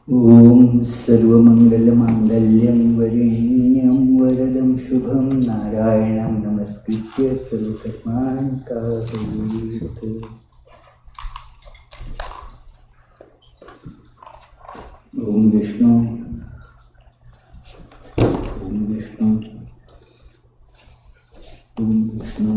ओम सर्वमंगलमांगल्यं वरेण्यं वरदं शुभं नारायणं नमस्कृत्य सर्वकर्माणि कारयेत्। ओम विष्णु ओम विष्णु ओम विष्णु।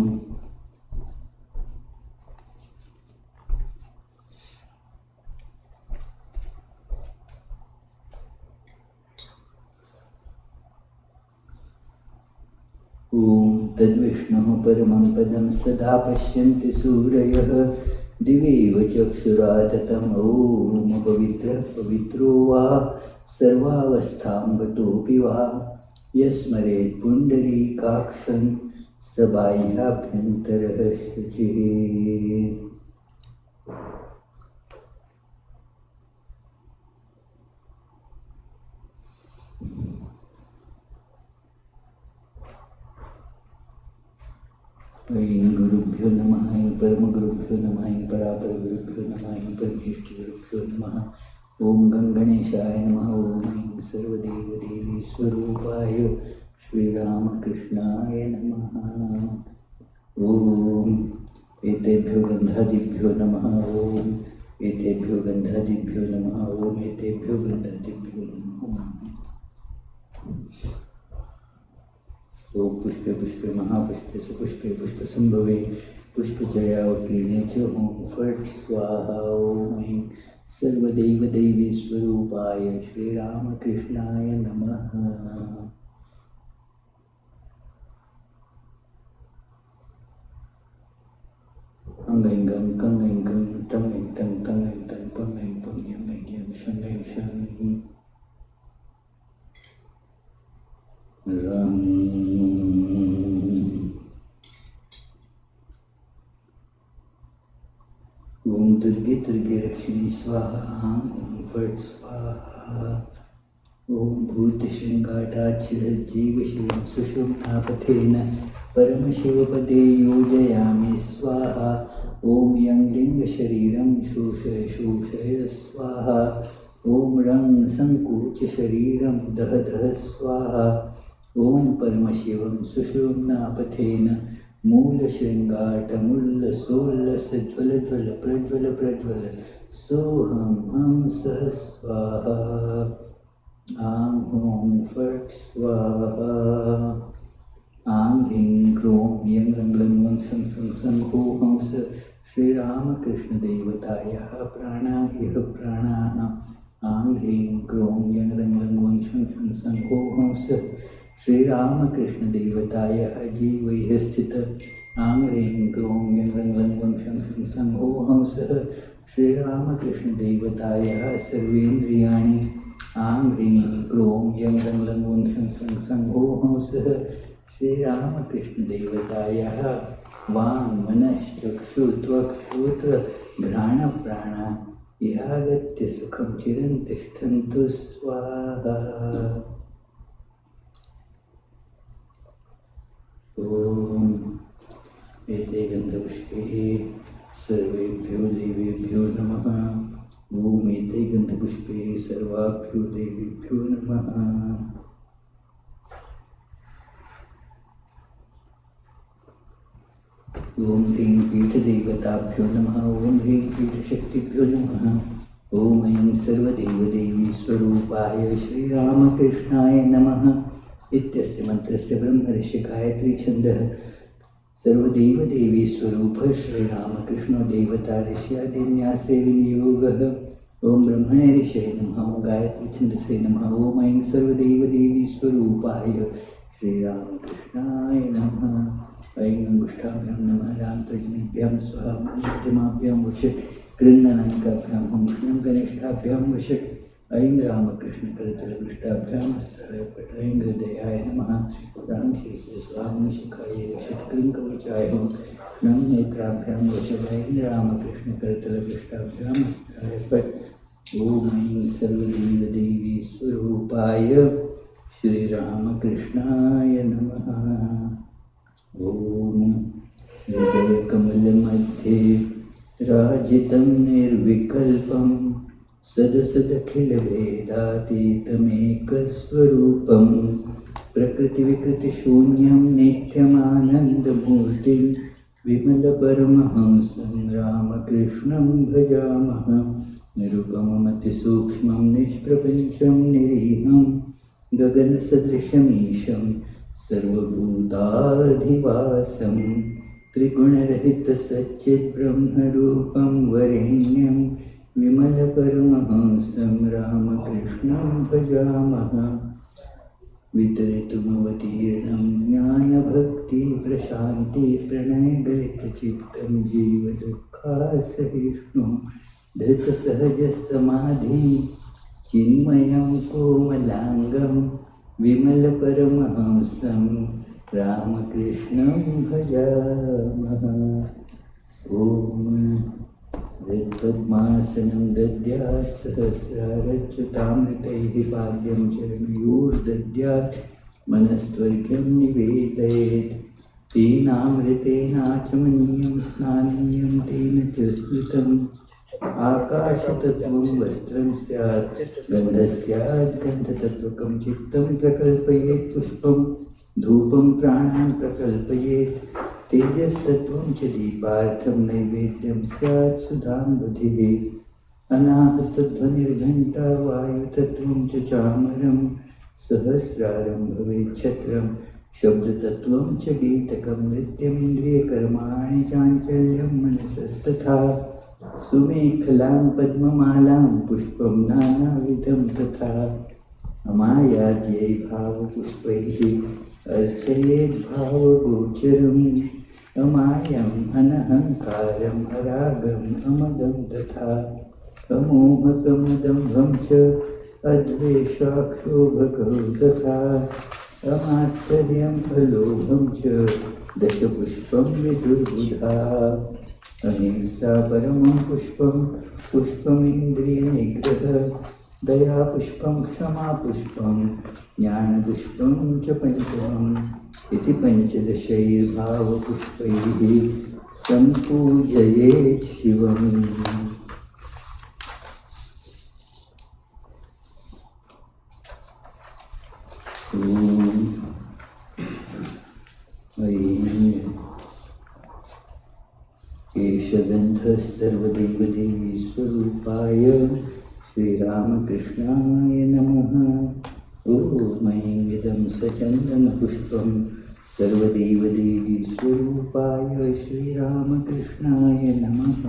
ओम तद्विष्णुः परमं पदं सदा पश्यन्ति सूरयः दिवेव चक्षुराततं ओम पवित्रः पवित्रो वा सर्वावस्थां गतोऽपि वा यस्मरेत् पुण्डरीकाक्षं स बाह्याभ्यन्तरः शुचिः। ऐं गुरुभ्यो नमः ऐं परमगुरुभ्यो नमः ऐं परापरगुरुभ्यो नमः ऐं परमेष्ठिगुरुभ्यो नमः। ओम गणगणेशाय नमः। ओम ऐं सर्वदेवदेवीस्वरूपाय श्रीरामकृष्णाय नमः। ओम एतेभ्यो गन्धादिभ्यो नमः। ओम एतेभ्यो गन्धादिभ्यो नमः। ओम एतेभ्यो गन्धादिभ्यो नमः। ओम पुष्पे पुष्पे महापुष्पे सुपुष्पे पुष्पसंभवे पुष्पजयावक्लीने च ओम फट् स्वाहा। ओम ऐं सर्वदेवदेवी स्वरूपाय श्रीरामकृष्णाय नमः। अंगैंगं कंगैंगं टंगैंगं तंगैंगं पंगैंगं यंगैंगं शंगैंगं ओम दुर्गे दुर्गे रक्षिणी स्वाहा। ओम फट् स्वाहा। ओम भूतशृङ्गाटाच्छिरज्जीव शिवं सुषुम्नापथेन परमशिवपदे योजयामि स्वाहा। ओम यं लिङ्गशरीरं शोषय शोषय स्वाहा। ओम रं संकोच शरीरं दह दह स्वाहा। ओम परमशिवं सुषुम्नापथेन मूलशृङ्गाटमुल्लसोल्लस ज्वल ज्वल प्रज्वल प्रज्वल सोऽहं हं सः स्वाहा। आं हूं फट् स्वाहा। आं ह्रीं क्रों यं रं लं वं शं शं सं हो हंस श्रीरामकृष्णदेवतायाः प्राणा इह प्राणाः। आं ह्रीं क्रों यं रं लं वं शं शं सं हो हंस श्रीरामकृष्णदेवतायाः जीवैः स्थित। आं ह्रीं क्रों यं रं लं वं शं शं सं हो हंसः श्रीरामकृष्णदेवतायाः सर्वेन्द्रियाणि। आं ह्रीं क्रों यं रं लं वं शं शं सं हो हंसः श्रीरामकृष्णदेवतायाः वाङ् मनश्चक्षुत्वक्श्रोत्र घ्राणप्राणा इहागत्य सुखं चिरं तिष्ठन्तु स्वाहा। ओम एते गन्धपुष्पे सर्वेभ्यो देवेभ्यो नमः। ओम एते गन्धपुष्पे सर्वाभ्यो देवेभ्यो नमः। ओम ह्रीं पीठदेवताभ्यो नमः। ओम ह्रीं पीठशक्तिभ्यो नमः। ओम ऐं सर्वदेवदेवी स्वरूपाय श्रीरामकृष्णाय नमः। इत्यस्य मंत्रस्य ब्रह्म ऋषि गायत्री छन्दः सर्वदेवदेवी स्वरूपः श्रीरामकृष्णो देवता ऋष्यादिन्यासे विनियोगः। ओम ब्रह्मणे ऋषये नमः। ओम गायत्री छन्दसे नमः। ओम ऐं सर्वदेवदेवी स्वरूपाय श्रीरामकृष्णाय नमः। ऐं अंगुष्ठाभ्यां नमः। रामतर्जनीभ्यां स्वाहा। मध्यमाभ्यां वषट् कृन्ननायिकाभ्यां हुंष्णं कनिष्ठाभ्यां वषट्। ऐं रामकृष्णकरतलपृष्ठाभ्यां हस्ताय पट। ऐं हृदयाय नमः। रामशीर्षे स्वामी शिखायै वषट् कृङ्कवचाय नम नेत्राभ्यां वषट्। ऐं रामकृष्णकरतलपृष्ठाभ्यां हस्ताय पट। ओम ऐं सर्वदेवदेवी स्वरूपाय श्रीरामकृष्णाय नमः। ओम हृदयकमलमध्ये राजितं निर्विकल्पं सदसदखिलभेदातीतमेकस्वरूपं प्रकृतिविकृतिशून्यं नित्यमानन्दमूर्तिं विमलपरमहंसं रामकृष्णं भजामः। निरुपममतिसूक्ष्मं निष्प्रपञ्चं निरीहं गगनसदृशमीशं सर्वभूताधिवासं त्रिगुणरहितसच्चिद्ब्रह्मरूपं वरेण्यं विमलपरमहंसं रामकृष्णं भजामः। वितरितुमवतीर्णं ज्ञानभक्तिप्रशान्तिप्रणयगलितचित्तं जीवदुःखासहिष्णुं धृतसहजसमाधिं चिन्मयं कोमलाङ्गं विमलपरमहंसं रामकृष्णं भजामः। ॐ यत्पद्मासनं दद्यात् सहस्रारच्युतामृतैः पाद्यं चरणयोर्दद्यात् मनस्त्वर्घ्यं निवेदयेत् तेनामृतेनाचमनीयं स्नानीयं तेन च स्मृतम् आकाशतत्त्वं वस्त्रं स्यात् गन्धस्यात् गन्धतत्त्वकं चित्तं प्रकल्पयेत् पुष्पं धूपं प्राणान् प्रकल्पयेत् तेजस्तत्त्वं च दीपार्थं नैवेद्यं स्यात् सुधां बुधिः अनाहतध्वनिर्घण्टा वायुतत्त्वं च चामरं सहस्रारं भवेच्छत्रं शब्दतत्त्वं च गीतकं नृत्यमिन्द्रियकर्माणि चाञ्चल्यं मनसस्तथा सुमेखलां पद्ममालां पुष्पं नानाविधं तथा अमायाद्यै भावपुष्पैः अर्चयेद्भावगोचरम् अमायम् अनहङ्कारम् अरागम् अमदं तथा अमोहकमदम्भं च अद्वेषाक्षोभकं तथा अमात्सर्यम् अलोभं च दशपुष्पं विदुर्बुधा अहिंसा परमं पुष्पं पुष्पमिन्द्रियनिग्रहः दया पुष्पं क्षमा पुष्पं ज्ञानपुष्पं च पञ्चमम् इति पञ्चदशैर्भावपुष्पैः सम्पूजयेत् शिवम्। केशगन्धः सर्वदेवदेवी स्वरूपाय श्रीरामकृष्णाय नमः। ॐ ऐं सचन्दनपुष्पं सर्वदेवदेवी स्वरूपाय श्रीरामकृष्णाय नमः।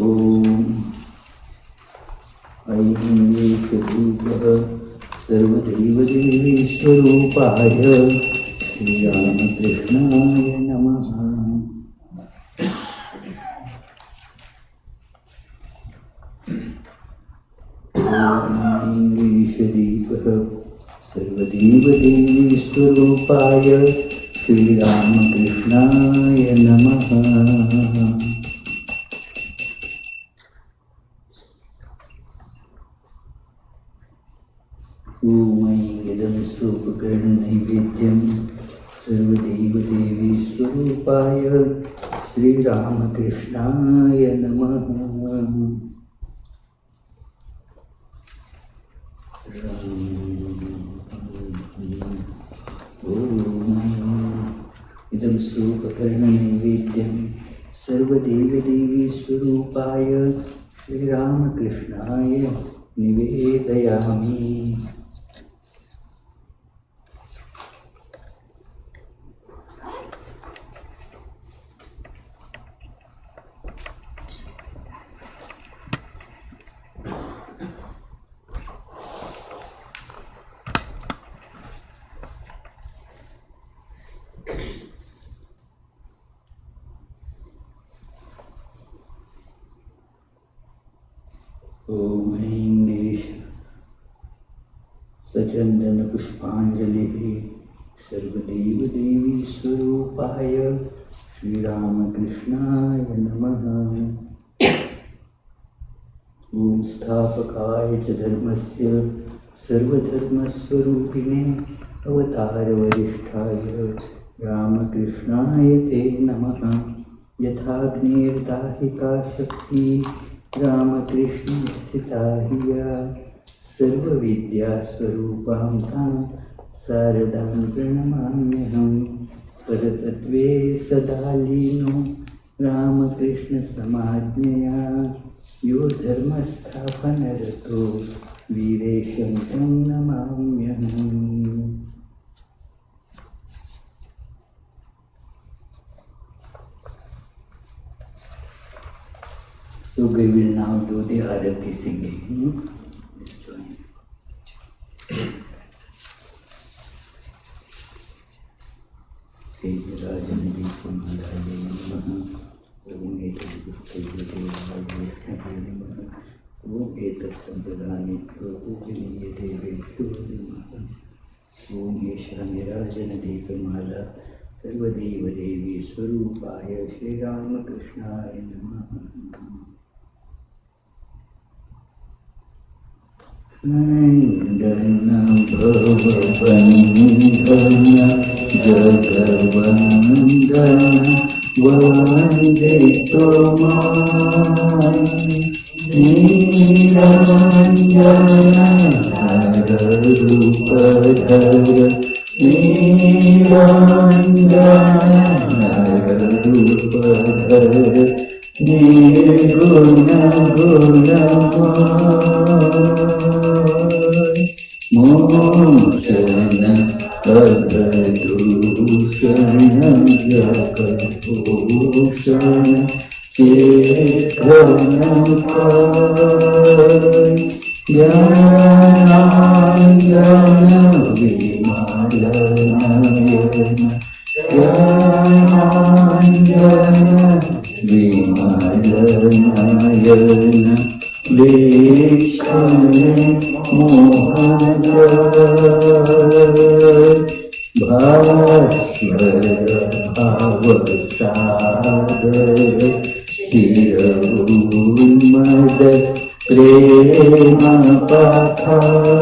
ॐ ऐं शूलः सर्वदेवदेवी स्वरूपाय श्रीरामकृष्णाय नमः। ईशदीपः सर्वदेवदेवी स्वरूपाय श्रीरामकृष्णाय नमः। ॐ इदं सोपकरणनैवेद्यं सर्वदेवदेवी स्वरूपाय श्रीरामकृष्णाय नमः। इदं सोपकरणनैवेद्यं सर्वदेवदेवी स्वरूपाय श्रीरामकृष्णाय निवेदयामि। ॐ ऐं सचन्दनपुष्पाञ्जलिः सर्वदेवदेवी स्वरूपाय श्रीरामकृष्णाय नमः। ॐ स्थापकाय च धर्मस्य सर्वधर्मस्वरूपिणे अवतारवरिष्ठाय रामकृष्णाय ते नमः। यथाग्नेर्दाहिका शक्ति रामकृष्ण स्थिता हिया सर्वविद्यास्वरूपां तां शारदां प्रणमाम्यहम् परतत्त्वे सदा लीनो रामकृष्णसमाज्ञया यो धर्मस्थापनरतो वीरेशं तं नमाम्यहम्। So we will now do the Arati singing. Let's join. Rajandeepamalaye namaha. Om etasambhadaye namaha. Om etasampradayebhyo viniyadevebhyo namaha. Om eshanirajandeepamala sarvadeva devi swarupaya Shri Ramakrishnaye namaha. Nandana bhavavandana jagavandana vande tomam niranjana hararupadhara niranjana hararupadhara nirguna Moshana Abhadushana Jagapushana Chekanapai Jnanandana Vimalanayana Jnanandana Vimalanayana Vishnu Bhaswara Bhavasadara Shirumada Prema Pathara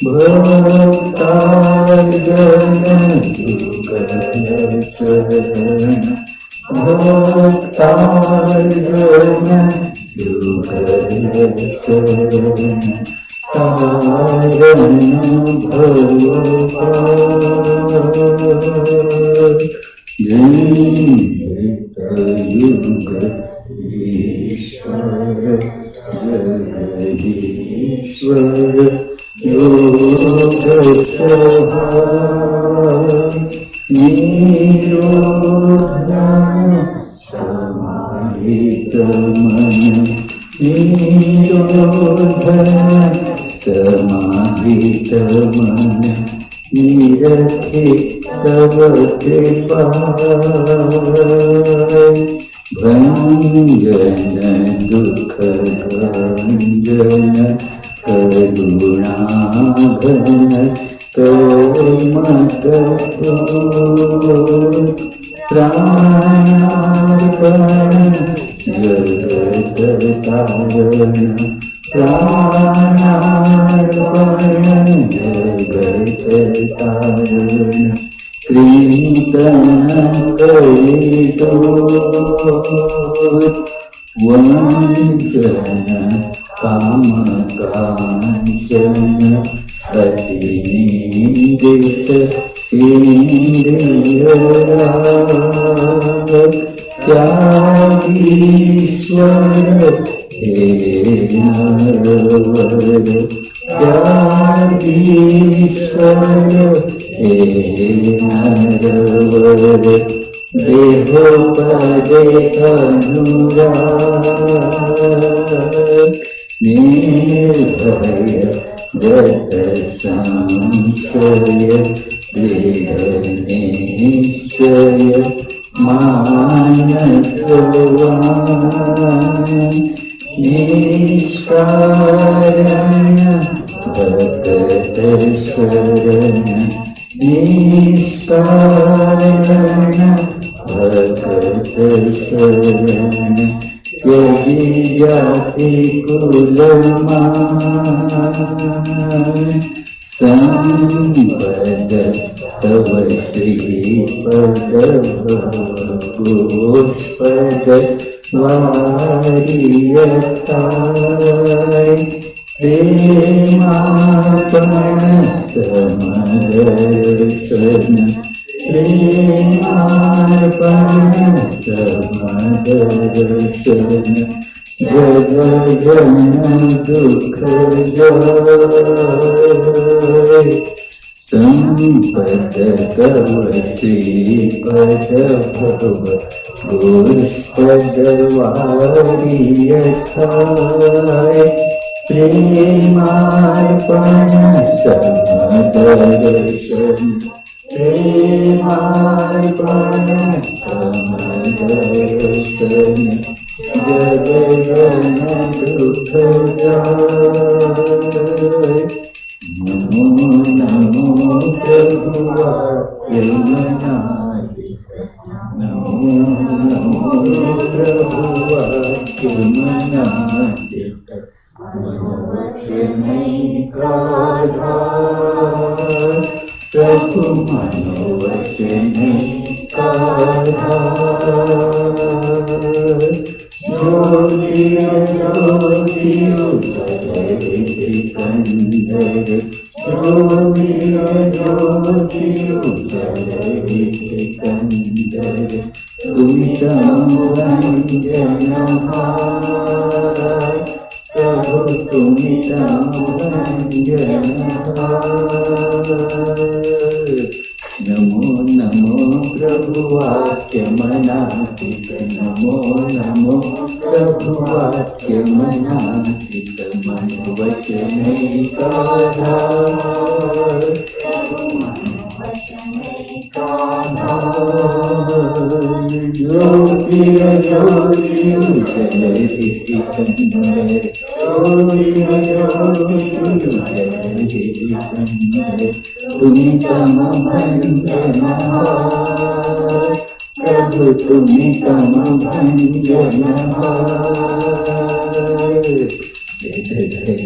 Bhaktarjana Yugalasarana Bhaktarjana Yugalasarana Tarana Bhava Jnita Yuga Ishvara Jagadishvara Yoga Nirodhana Samahitamana Nirodhana Samahitamana Nirakitava Kripai Bhanjana Dukha Bhanjana Karunabhana Karmakapu Pranarpana Jagatatarana Pranarpana Jagatatarana Krintana Kalito Vanjana Kamakanchana Atinindita Indira Jagishwara Naravara Jagishwara Naravara Dehopadekhanurag Nirbhaya Gata Samshaya Vedhanishaya Manasavan Nishkarana Bhaktasharana Nishkarana Bhaktasharana Yajijati Kulaman Sampada Tava Shri Padava पुष्पद वारियताय प्रेमापण समदर्शन प्रेमापण समदर्शन जग जन दुख जाय संपद कव श्रीपद भव पुष्पद वारियताय प्रेमार्पण समदर्शन प्रेमार्पण समदर्शन जग जन दुख जाय नमो नमो प्रभुवाक्यमनादिक नमो नमो प्रभुवाक्यमनादिक मनोवचनैकाधार प्रभु मनोवचनैकाधार ज्योतिर् ज्योतिरुदयिकन्दर ज्योतिरुदयिकन्दर तुमितं वन्दनहार प्रभु तुमितं वन्दनहार नमो नमो प्रभुवाक्यमनादिक नमो नमो प्रभुवाक्यमनादिक मनोवचनैकाधार ज्योतिरुदयिकन्दर ज्योतिरुदयिकन्दर तुमितं वन्दनहार प्रभु तुमितं वन्दनहार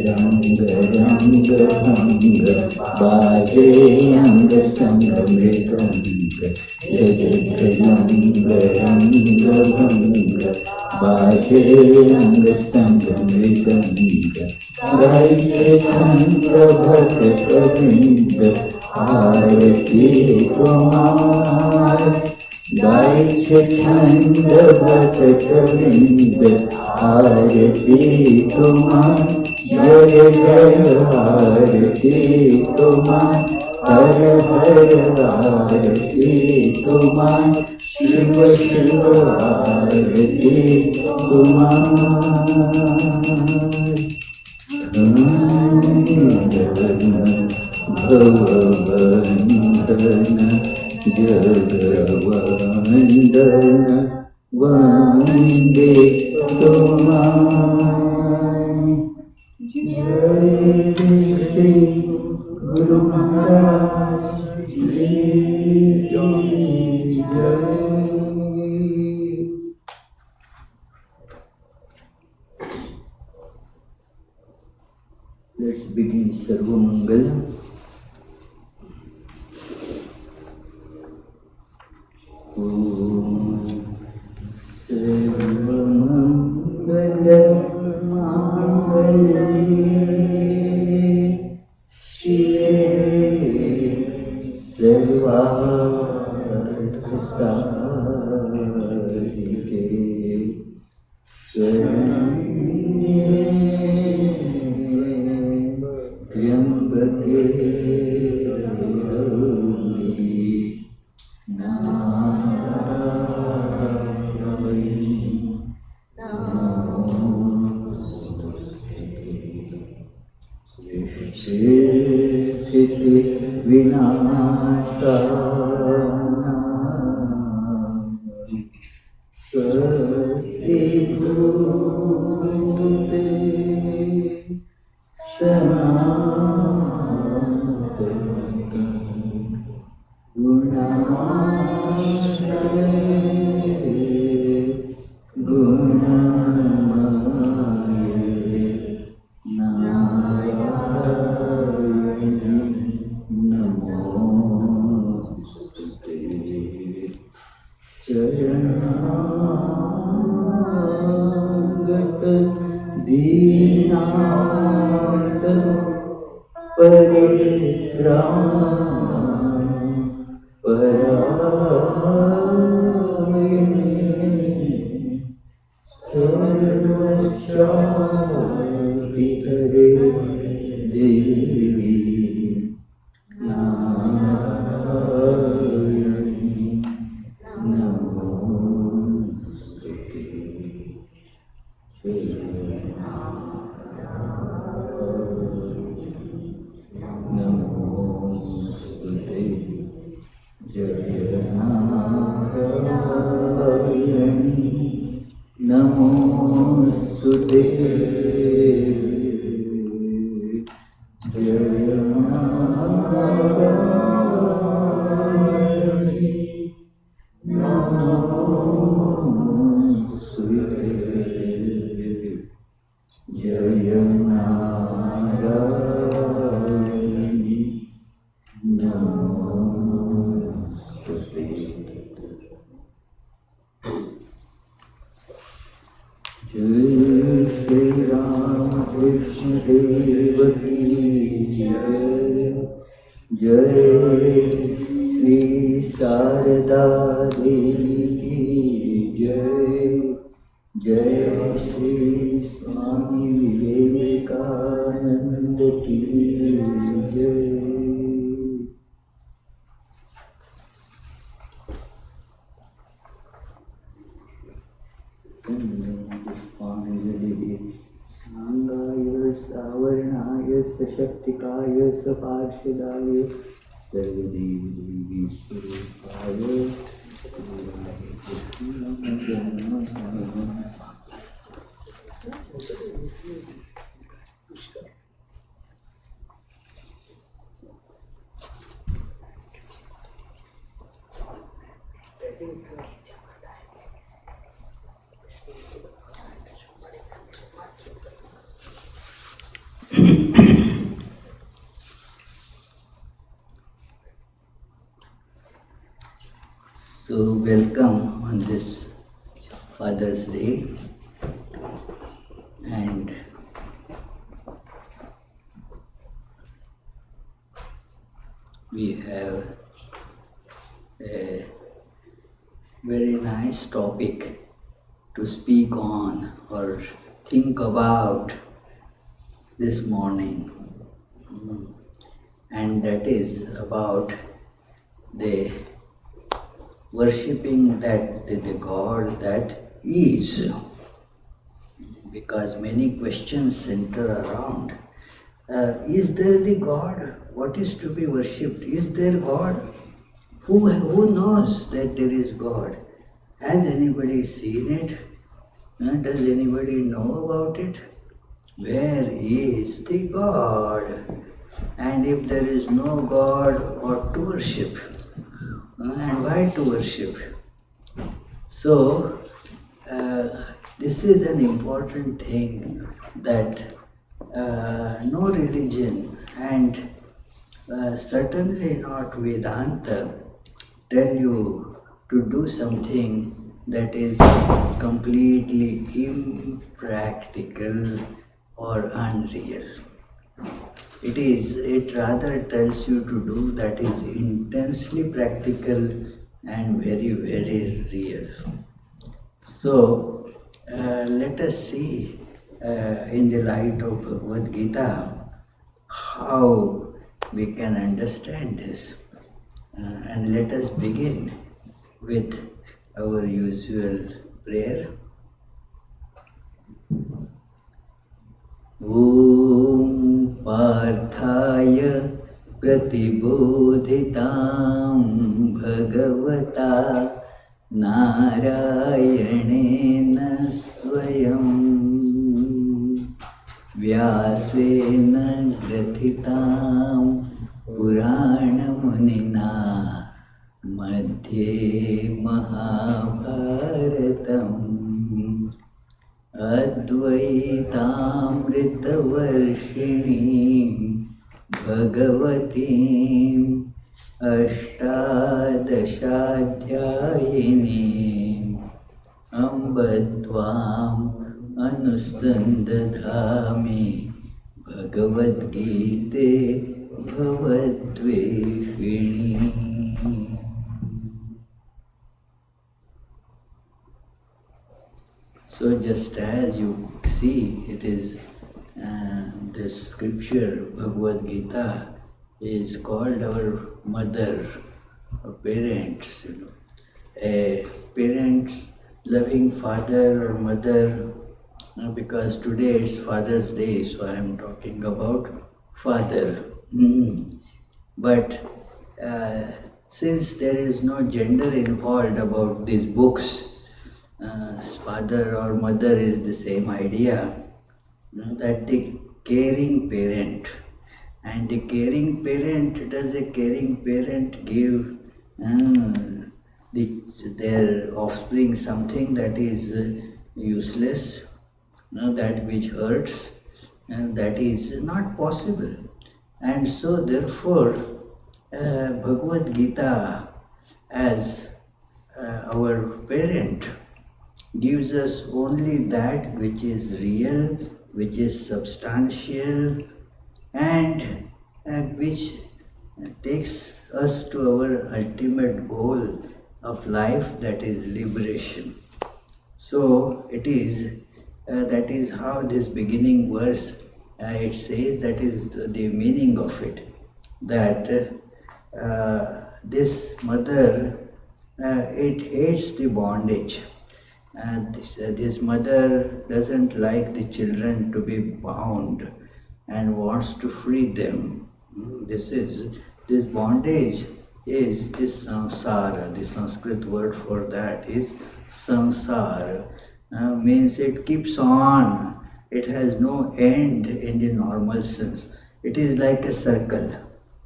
रंग रंग भंग बाजे अंग संग मृदंग रंग रंग भंग बाजे अंग संग मृदंग गाइए संग भक्त कविंद आरती कुमार गाइए छंद भक्त कविंद आरती कुमार जय जय आरती कुमार हर हर आरती कुमार शिव शिव आरती कुमार भववन्दन जगवन्दन वन्दे तुम्हां जय श्री गुरु महाराज जी जय। Let's begin Sarvamangalam. Om Sarvamangalam Mangalam Shive Sarvasarike Triambake Gauri Narayani Sthiti Vinashana Sati Bhute Sanatani Gunamashre Gunamaye Narayani Namostute Sharanam सर्वशान्ति हरे देवी नारायणी नमोस्तुते जय नमोस्तुते जय नारायणी नमोस्तुते जय नारायणी नमोस्तुते जय नारायणी नमोस्तुते जय श्री राम कृष्ण देव की जय जय श्री शारदा देवी की जय जय श्री स्वामी विवेकानंद की जय पुष्पांजलि सांगाय सावर्णाय सशक्तिकाय सपार्षदाय सर्वदेवी स्वरूपाय So welcome on this Father's Day, and we have a very nice topic to speak on or think about this morning, and that is about the worshipping the God that is, because many questions center around, is there the God? What is to be worshipped? Is there God? Who knows that there is God? Has anybody seen it? Does anybody know about it? Where is the God? And if there is no God, what to worship? And why to worship? So, this is an important thing that no religion and certainly not Vedanta tell you to do something that is completely impractical or unreal. It rather tells you to do that is intensely practical and very, very real. So, let us see in the light of Bhagavad Gita how we can understand this. And let us begin with our usual prayer. Om Parthaya Pratibodhitam Bhagavata Narayanena Swayam Vyasena Grathitam Puranamunina Madhye Mahabharatam Advaitaamritavarshiniim Bhagavatim Ashtadashadhyayiniim Ambatvam Anusandadhami Bhagavad Gita bhavadveshini. So just as you see, it is this scripture, Bhagavad Gita, is called our mother, our parents, a parent's loving father or mother, because today it's Father's Day, so I am talking about father. But uh, since there is no gender involved about these books, father or mother is the same idea, that the caring parent. And the caring parent, does a caring parent give their offspring something that is useless, that which hurts, and that is not possible. And so therefore, Bhagavad Gita as our parent gives us only that which is real, which is substantial, and which takes us to our ultimate goal of life, that is liberation. So it is, that is how this beginning verse, it says, that is the meaning of it, that this mother, it hates the bondage. And this mother doesn't like the children to be bound and wants to free them. This bondage is this samsara. The Sanskrit word for that is samsara. Means it keeps on. It has no end in the normal sense. It is like a circle.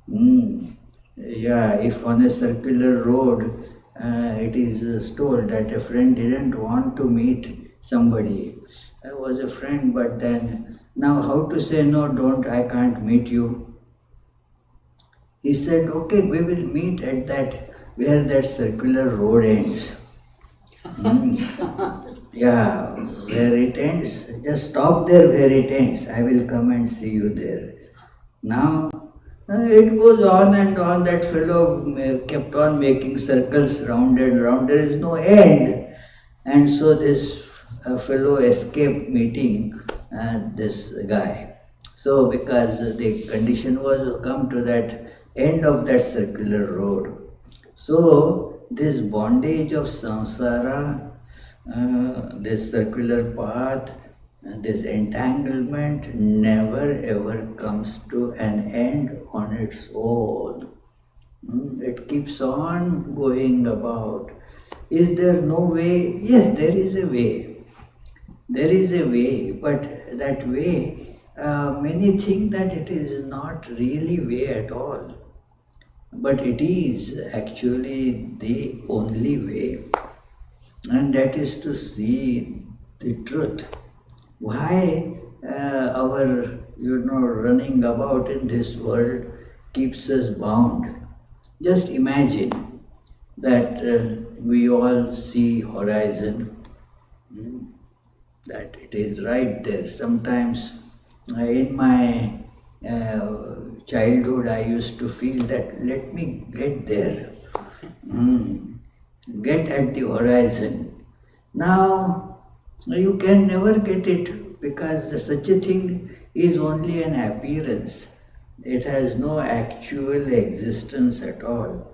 Yeah, if on a circular road, it is told that a friend didn't want to meet somebody. I was a friend, but then, now how to say no, don't, I can't meet you. He said, okay, we will meet at that, where that circular road ends. Yeah, where it ends, just stop there where it ends. I will come and see you there. Now, it goes on and on. That fellow kept on making circles round and round. There is no end. And so this fellow escaped meeting this guy. So because the condition was to come to that end of that circular road. So this bondage of samsara, this circular path, this entanglement never ever comes to an end on its own. It keeps on going about. Is there no way? Yes, there is a way. There is a way, but that way, many think that it is not really way at all. But it is actually the only way. And that is to see the truth. Why our running about in this world keeps us bound? Just imagine that we all see horizon, that it is right there. Sometimes in my childhood I used to feel that let me get there, get at the horizon. Now you can never get it, because such a thing is only an appearance. It has no actual existence at all.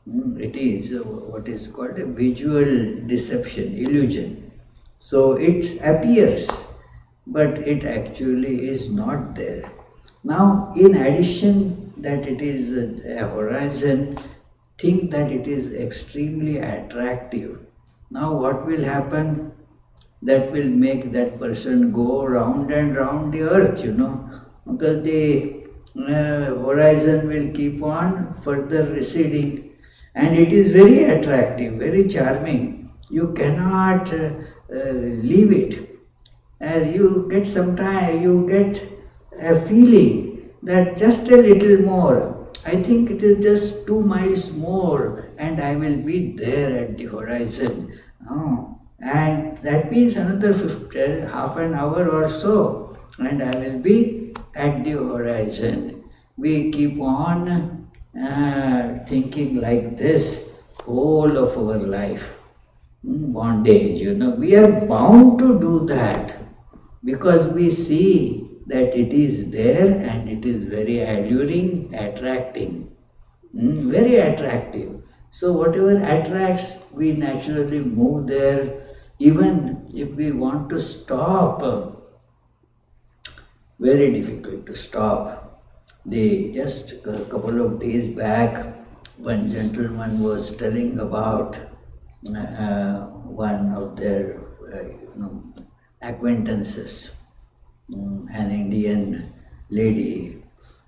It is what is called a visual deception, illusion. So it appears, but it actually is not there. Now, in addition that it is a horizon, think that it is extremely attractive. Now what will happen? That will make that person go round and round the earth, because the horizon will keep on further receding, and it is very attractive, very charming. You cannot leave it. As you get some time, you get a feeling that just a little more, I think it is just 2 miles more, and I will be there at the horizon. And that means another half an hour or so, and I will be at the horizon. we keep on thinking like this whole of our life. Bondage, we are bound to do that because we see that it is there and it is very alluring, attracting, very attractive. So whatever attracts, we naturally move there. Even if we want to stop, very difficult to stop. Just a couple of days back, one gentleman was telling about one of their acquaintances, an Indian lady,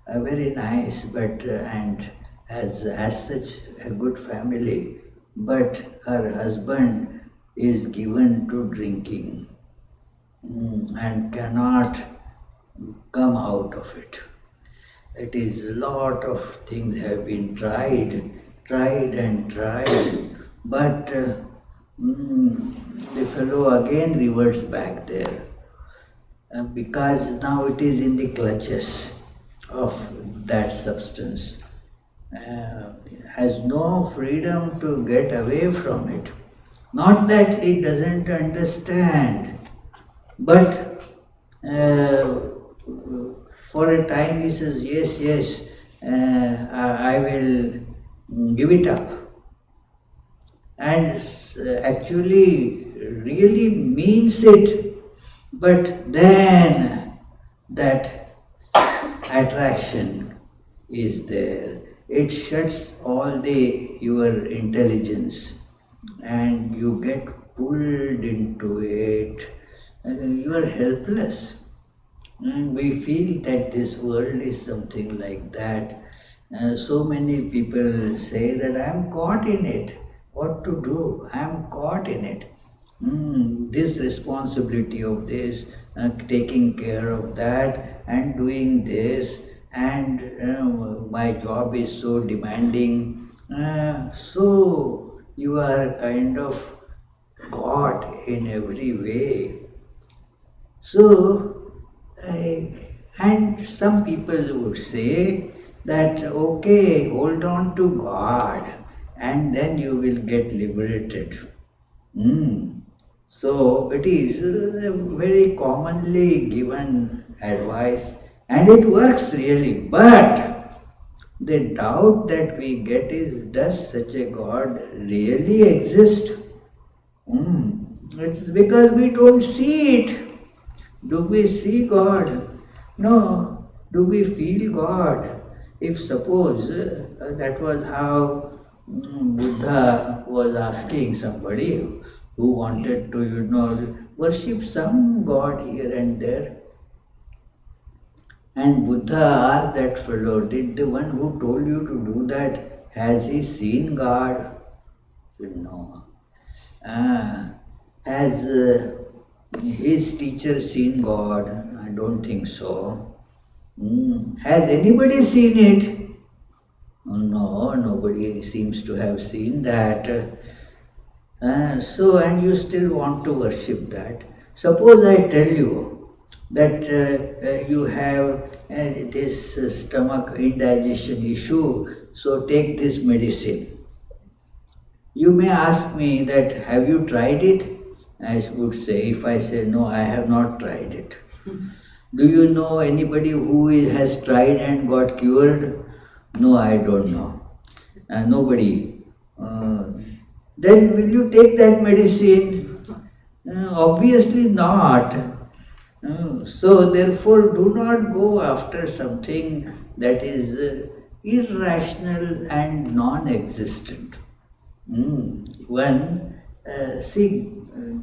very nice, but and has as such a good family, but her husband is given to drinking and cannot come out of it. It is a lot of things have been tried and tried, but the fellow again reverts back there because now it is in the clutches of that substance. Has no freedom to get away from it. Not that he doesn't understand, but for a time he says, yes, yes, I will give it up. And actually really means it, but then that attraction is there. It shuts all your intelligence and you get pulled into it. You are helpless. And we feel that this world is something like that. So many people say that I am caught in it. What to do? I am caught in it. This responsibility of this, taking care of that, and doing this, and my job is so demanding. So you are kind of caught in every way. So, and some people would say that, okay, hold on to God and then you will get liberated. So, it is very commonly given advice and it works really. But the doubt that we get is, does such a God really exist? It's because we don't see it. Do we see God? No. Do we feel God? If suppose that was how Buddha was asking somebody who wanted to, worship some God here and there. And Buddha asked that fellow, did the one who told you to do that, has he seen God? He said, no. Has his teacher seen God? I don't think so. Has anybody seen it? No, nobody seems to have seen that. And you still want to worship that. Suppose I tell you that you have this stomach indigestion issue, so take this medicine. You may ask me that, have you tried it? I would say, if I say, no, I have not tried it. Do you know anybody who has tried and got cured? No, I don't know. Nobody. Then will you take that medicine? Obviously not. So therefore do not go after something that is irrational and non-existent. See,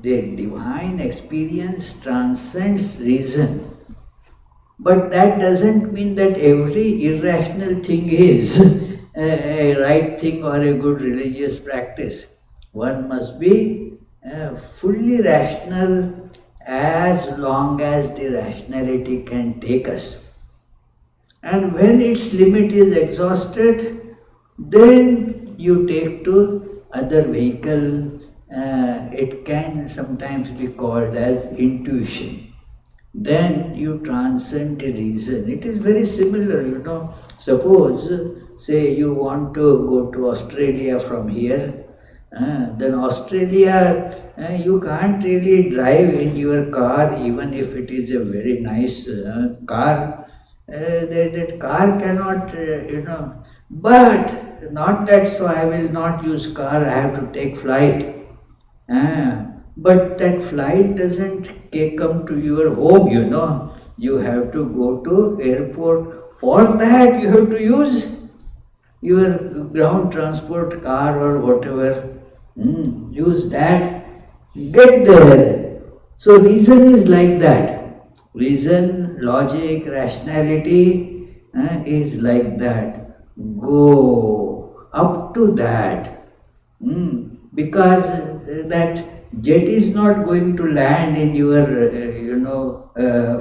the divine experience transcends reason. But that doesn't mean that every irrational thing is a right thing or a good religious practice. One must be fully rational as long as the rationality can take us. And when its limit is exhausted, then you take to other vehicle. It can sometimes be called as intuition. then you transcend the reason. It is very similar. Suppose, say you want to go to Australia from here, then Australia, you can't really drive in your car, even if it is a very nice car. That car cannot, but not that, so I will not use car, I have to take flight. But that flight doesn't come to your home. You have to go to airport. For that, you have to use your ground transport car or whatever. Use that, get there. So reason is like that. Reason, logic, rationality is like that. Go up to that. Because that jet is not going to land in your,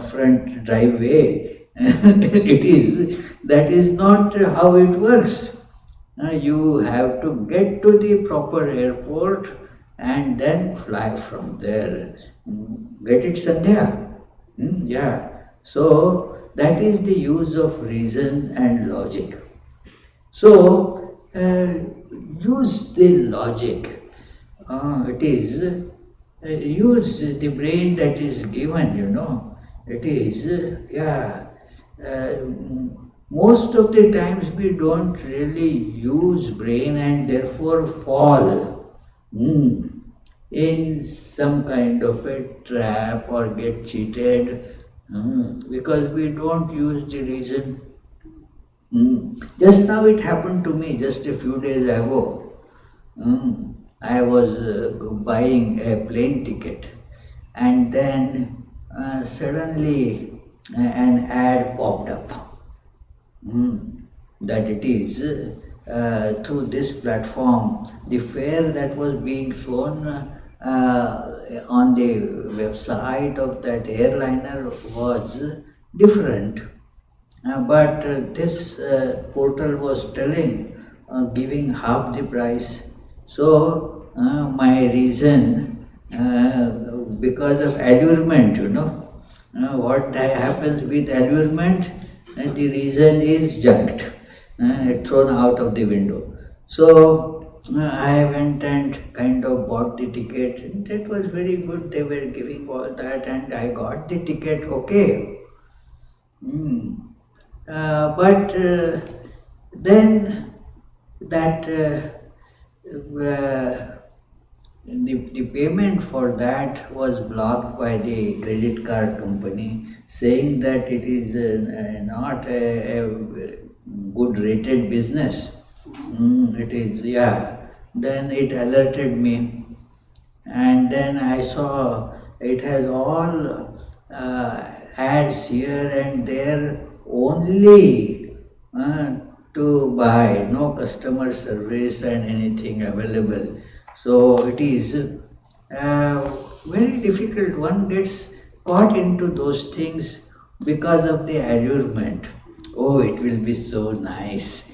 front driveway. That is not how it works. You have to get to the proper airport and then fly from there. Get it, Sandhya? Yeah. So that is the use of reason and logic. So use the logic. It is use the brain that is given. It is most of the times we don't really use brain and therefore fall in some kind of a trap or get cheated because we don't use the reason. Just now it happened to me just a few days ago. I was buying a plane ticket, and then suddenly an ad popped up that it is through this platform, the fare that was being shown on the website of that airliner was different. But this portal was giving half the price. So my reason, because of allurement, what happens with allurement, the reason is junked, thrown out of the window. So I went and kind of bought the ticket, and that was very good. They were giving all that, and I got the ticket, okay. But then that the payment for that was blocked by the credit card company, saying that it is not a good rated business. It is, yeah. Then it alerted me, and then I saw it has all ads here and there only to buy, no customer service and anything available. So it is very difficult. One gets caught into those things because of the allurement. Oh, it will be so nice.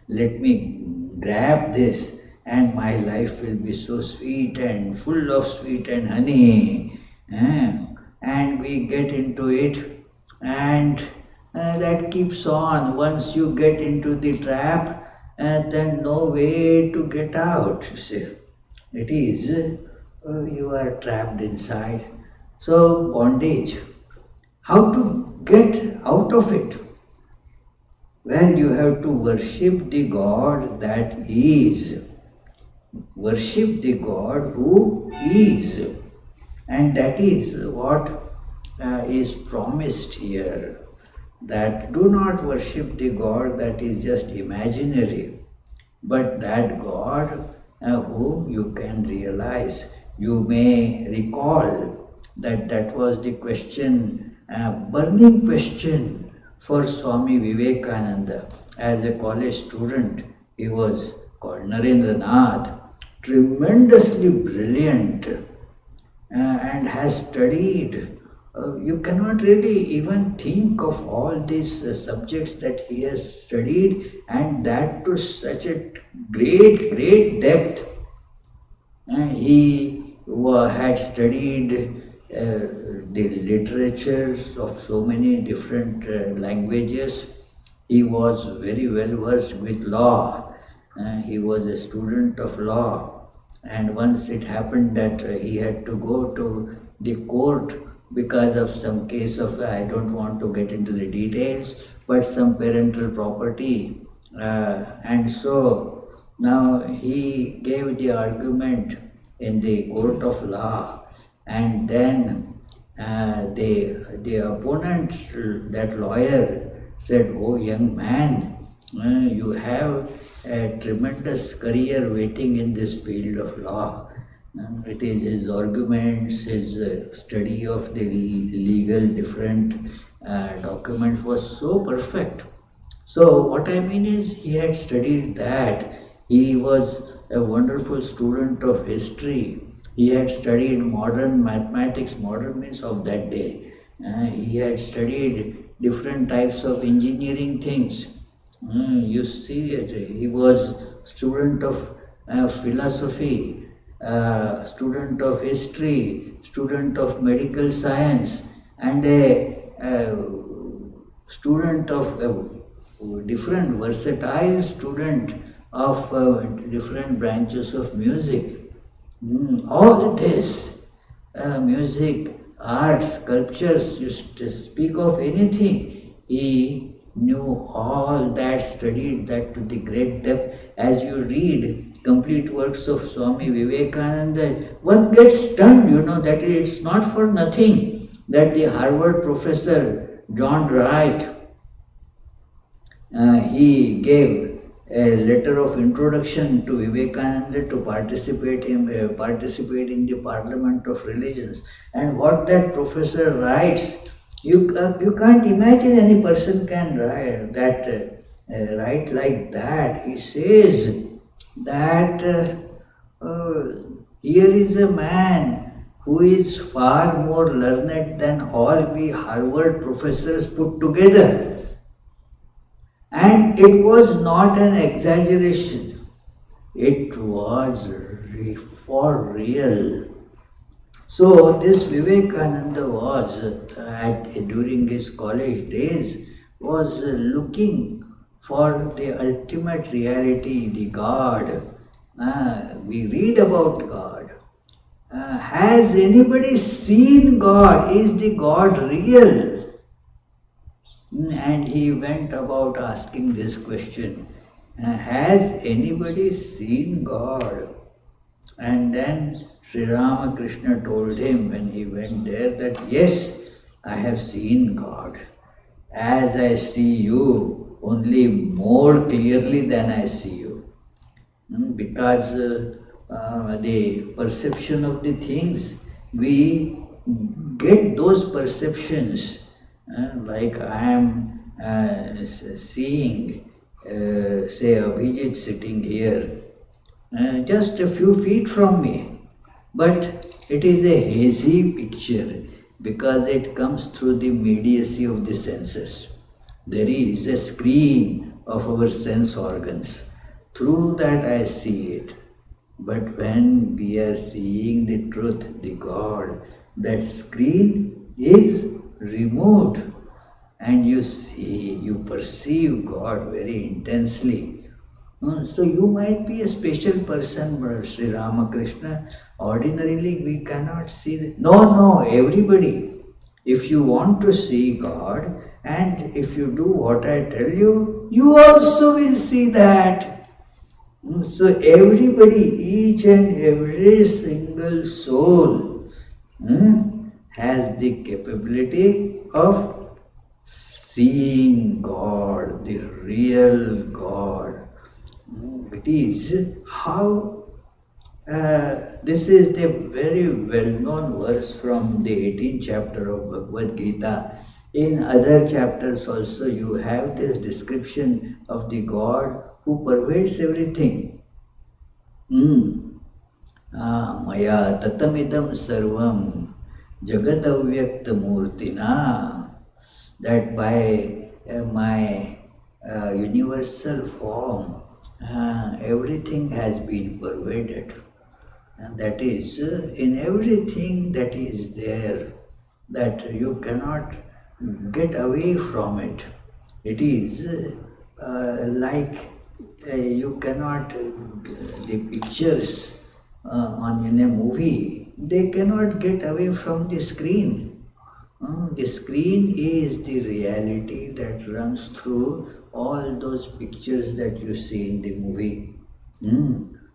Let me grab this and my life will be so sweet and full of sweet and honey. And we get into it, and that keeps on. Once you get into the trap, then no way to get out. You see, it is you are trapped inside. So bondage. How to get out of it? Well, you have to worship the God that is. Worship the God who is. And that is what is promised here. That do not worship the God that is just imaginary, but that God whom you can realize. You may recall that was the question, burning question for Swami Vivekananda. As a college student, he was called Narendranath, tremendously brilliant and has studied. You cannot really even think of all these subjects that he has studied, and that to such a great depth. He had studied the literatures of so many different languages. He was very well versed with law. He was a student of law. And once it happened that he had to go to the court because of some case of, I don't want to get into the details, but some parental property. And so now he gave the argument in the court of law, and then the opponent, that lawyer, said, "Oh, young man, you have a tremendous career waiting in this field of law." It is his arguments, his study of the legal different documents was so perfect. So what I mean is, he had studied that. He was a wonderful student of history. He had studied modern mathematics, modern means of that day. He had studied different types of engineering things. You see it. He was student of philosophy, student of history, student of medical science, and a student of different versatile student of different branches of music. All this, music, art, sculptures, you speak of anything, he knew all that, studied that to the great depth. As you read complete works of Swami Vivekananda, one gets stunned, that it's not for nothing that the Harvard professor John Wright, he gave a letter of introduction to Vivekananda to participate in the Parliament of Religions. And what that professor writes, you can't imagine any person can write like that. He says that here is a man who is far more learned than all we Harvard professors put together. And it was not an exaggeration. It was for real. So this Vivekananda was, during his college days, was looking for the ultimate reality, the God. We read about God. Has anybody seen God? Is the God real? And he went about asking this question, has anybody seen God? And then Sri Ramakrishna told him when he went there that, yes, I have seen God. As I see you, only more clearly than I see you. Because the perception of the things, we get those perceptions. Like I am seeing, say, Abhijit sitting here, just a few feet from me, but it is a hazy picture because it comes through the mediacy of the senses. There is a screen of our sense organs. Through that I see it. But when we are seeing the truth, the God, that screen is removed, and you see, you perceive God very intensely. So you might be a special person, Sri Ramakrishna. Ordinarily we cannot see that. No, everybody. If you want to see God, and if you do what I tell you, you also will see that. So everybody, each and every single soul has the capability of seeing God, the real God. It is how, this is the very well-known verse from the 18th chapter of Bhagavad Gita. In other chapters also you have this description of the God who pervades everything. Maya tatamidam sarvam jagadavyakta murtina, that by my universal form everything has been pervaded. And that is in everything that is there, that you cannot get away from it. It is like you cannot, the pictures on in a movie, they cannot get away from the screen. The screen is the reality that runs through all those pictures that you see in the movie.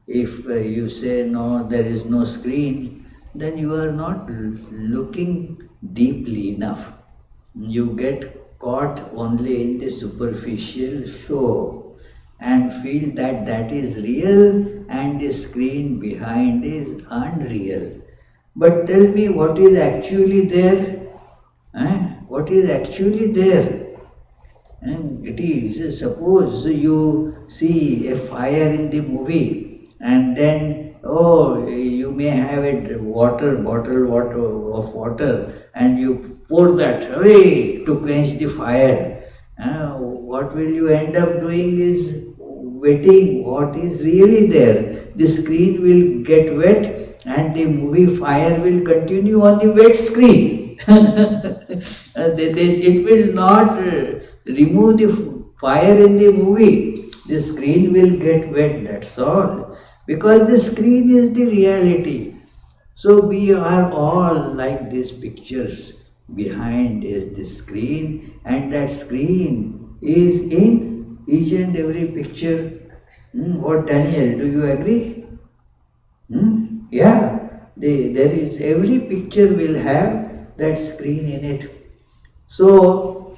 If you say no, there is no screen, then you are not looking deeply enough. You get caught only in the superficial show and feel that that is real and the screen behind is unreal. But tell me what is actually there? What is actually there? And it is, suppose you see a fire in the movie and then, oh, you may have a bottle of water and you pour that away to quench the fire. What will you end up doing is wetting what is really there. The screen will get wet and the movie fire will continue on the wet screen. It will not remove the fire in the movie. The screen will get wet, that's all. Because the screen is the reality. So we are all like these pictures. Behind is the screen, and that screen is in each and every picture. What, Daniel, do you agree? Yeah, there is, every picture will have that screen in it. So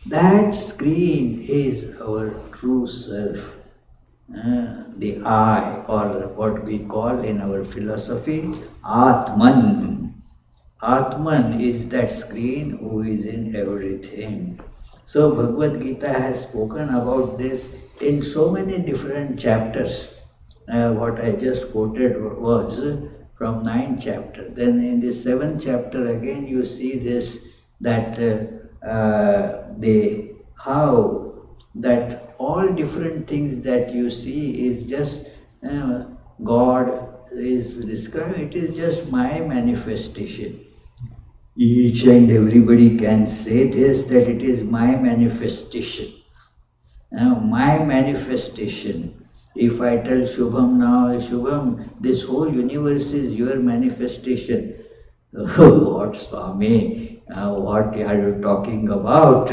that screen is our true self, the I, or what we call in our philosophy, Atman. Atman is that screen who is in everything. So Bhagavad Gita has spoken about this in so many different chapters. What I just quoted was from 9th chapter. Then in the 7th chapter again you see this, that how that all different things that you see is just God is described, it is just my manifestation. Each and everybody can say this, that it is my manifestation. Now, my manifestation. If I tell Shubham now, Shubham, this whole universe is your manifestation. What, Swami? What are you talking about?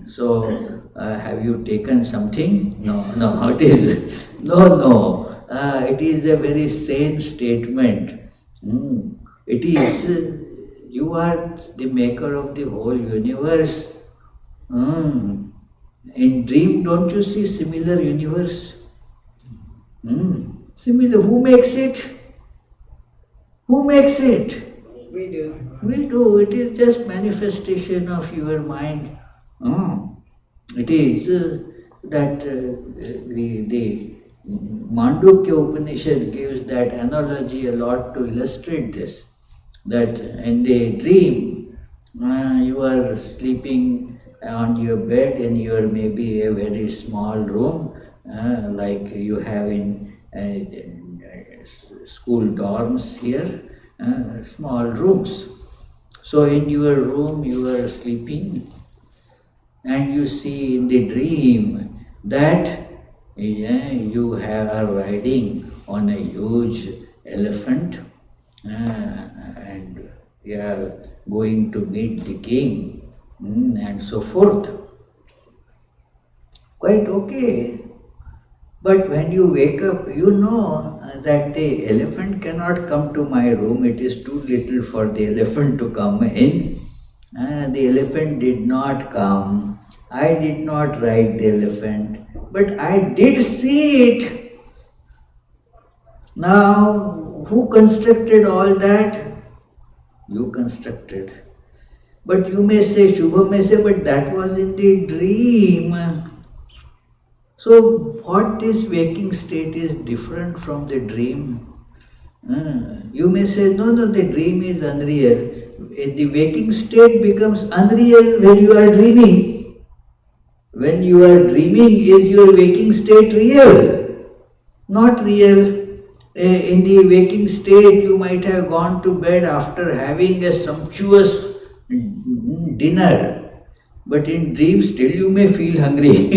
So, have you taken something? No, it is. No. It is a very sane statement. It is, you are the maker of the whole universe. In dream, don't you see similar universe? Similar. Who makes it? Who makes it? We do. We do. It is just manifestation of your mind. It is that the Mandukya Upanishad gives that analogy a lot to illustrate this. That in the dream, you are sleeping on your bed in your maybe a very small room, like you have in school dorms here, small rooms. So in your room you are sleeping and you see in the dream that you are riding on a huge elephant and you are going to meet the king. And so forth. Quite okay. But when you wake up, you know that the elephant cannot come to my room. It is too little for the elephant to come in. The elephant did not come. I did not ride the elephant. But I did see it. Now, who constructed all that? You constructed. But you may say, Shubham may say, but that was in the dream. So what this waking state is different from the dream? You may say, no, the dream is unreal. The waking state becomes unreal when you are dreaming. When you are dreaming, is your waking state real? Not real. In the waking state, you might have gone to bed after having a sumptuous dinner, but in dream still you may feel hungry.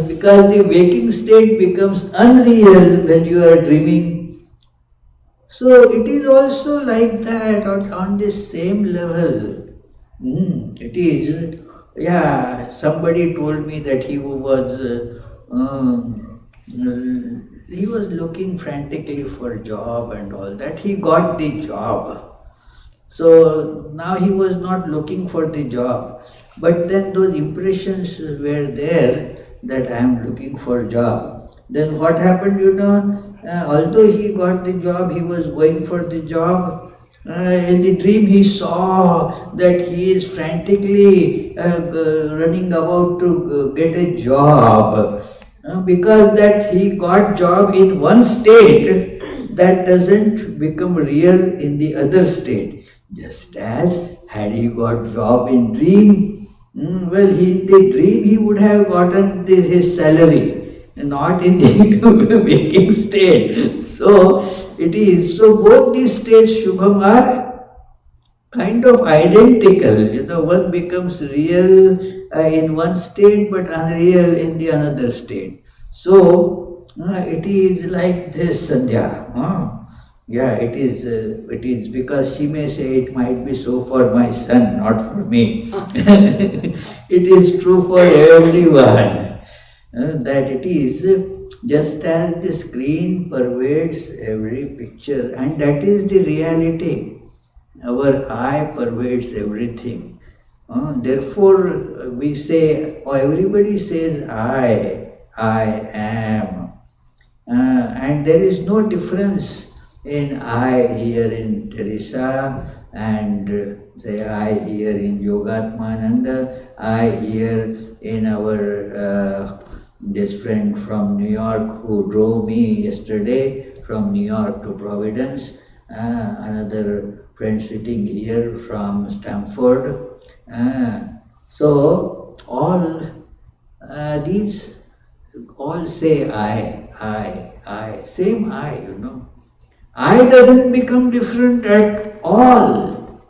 Because the waking state becomes unreal when you are dreaming. So it is also like that on this same level. It is, yeah, somebody told me that he was looking frantically for a job and all that. He got the job. So now he was not looking for the job. But then those impressions were there that I am looking for a job. Then what happened, although he got the job, he was going for the job. In the dream he saw that he is frantically running about to get a job. Because that he got job in one state, that doesn't become real in the other state. Just as had he got job in dream, in the dream he would have gotten his salary, not in the waking state. So it is. So both these states, Shubham, are kind of identical. One becomes real in one state but unreal in the another state. So it is like this, Sandhya. Yeah, it is. It is because she may say it might be so for my son, not for me. It is true for everyone. That it is just as the screen pervades every picture, and that is the reality. Our eye pervades everything. Therefore, we say, or everybody says, I am. And there is no difference in I here in Teresa and say I here in Yogatmananda, I here in our this friend from New York who drove me yesterday from New York to Providence, another friend sitting here from Stamford. So all these all say I, same I. I doesn't become different at all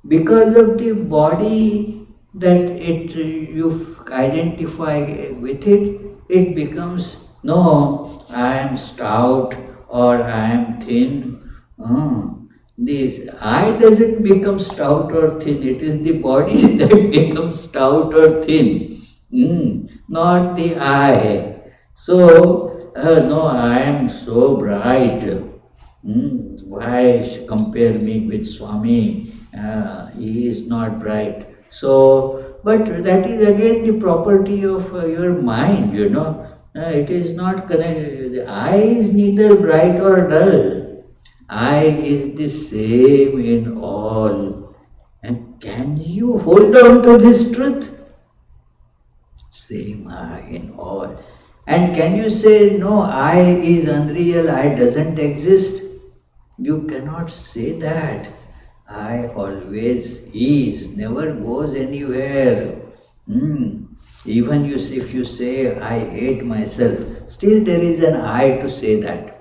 because of the body that you identify with it. It becomes, no, I am stout or I am thin. This I doesn't become stout or thin. It is the body that becomes stout or thin, not the I. So, no, I am so bright. Why compare me with Swami? He is not bright. So, but that is again the property of your mind, it is not connected. The I is neither bright or dull. I is the same in all. And can you hold on to this truth? Same I in all. And can you say, no, I is unreal, I doesn't exist? You cannot say that. I always is, never goes anywhere. Even if you say, I hate myself, still there is an I to say that.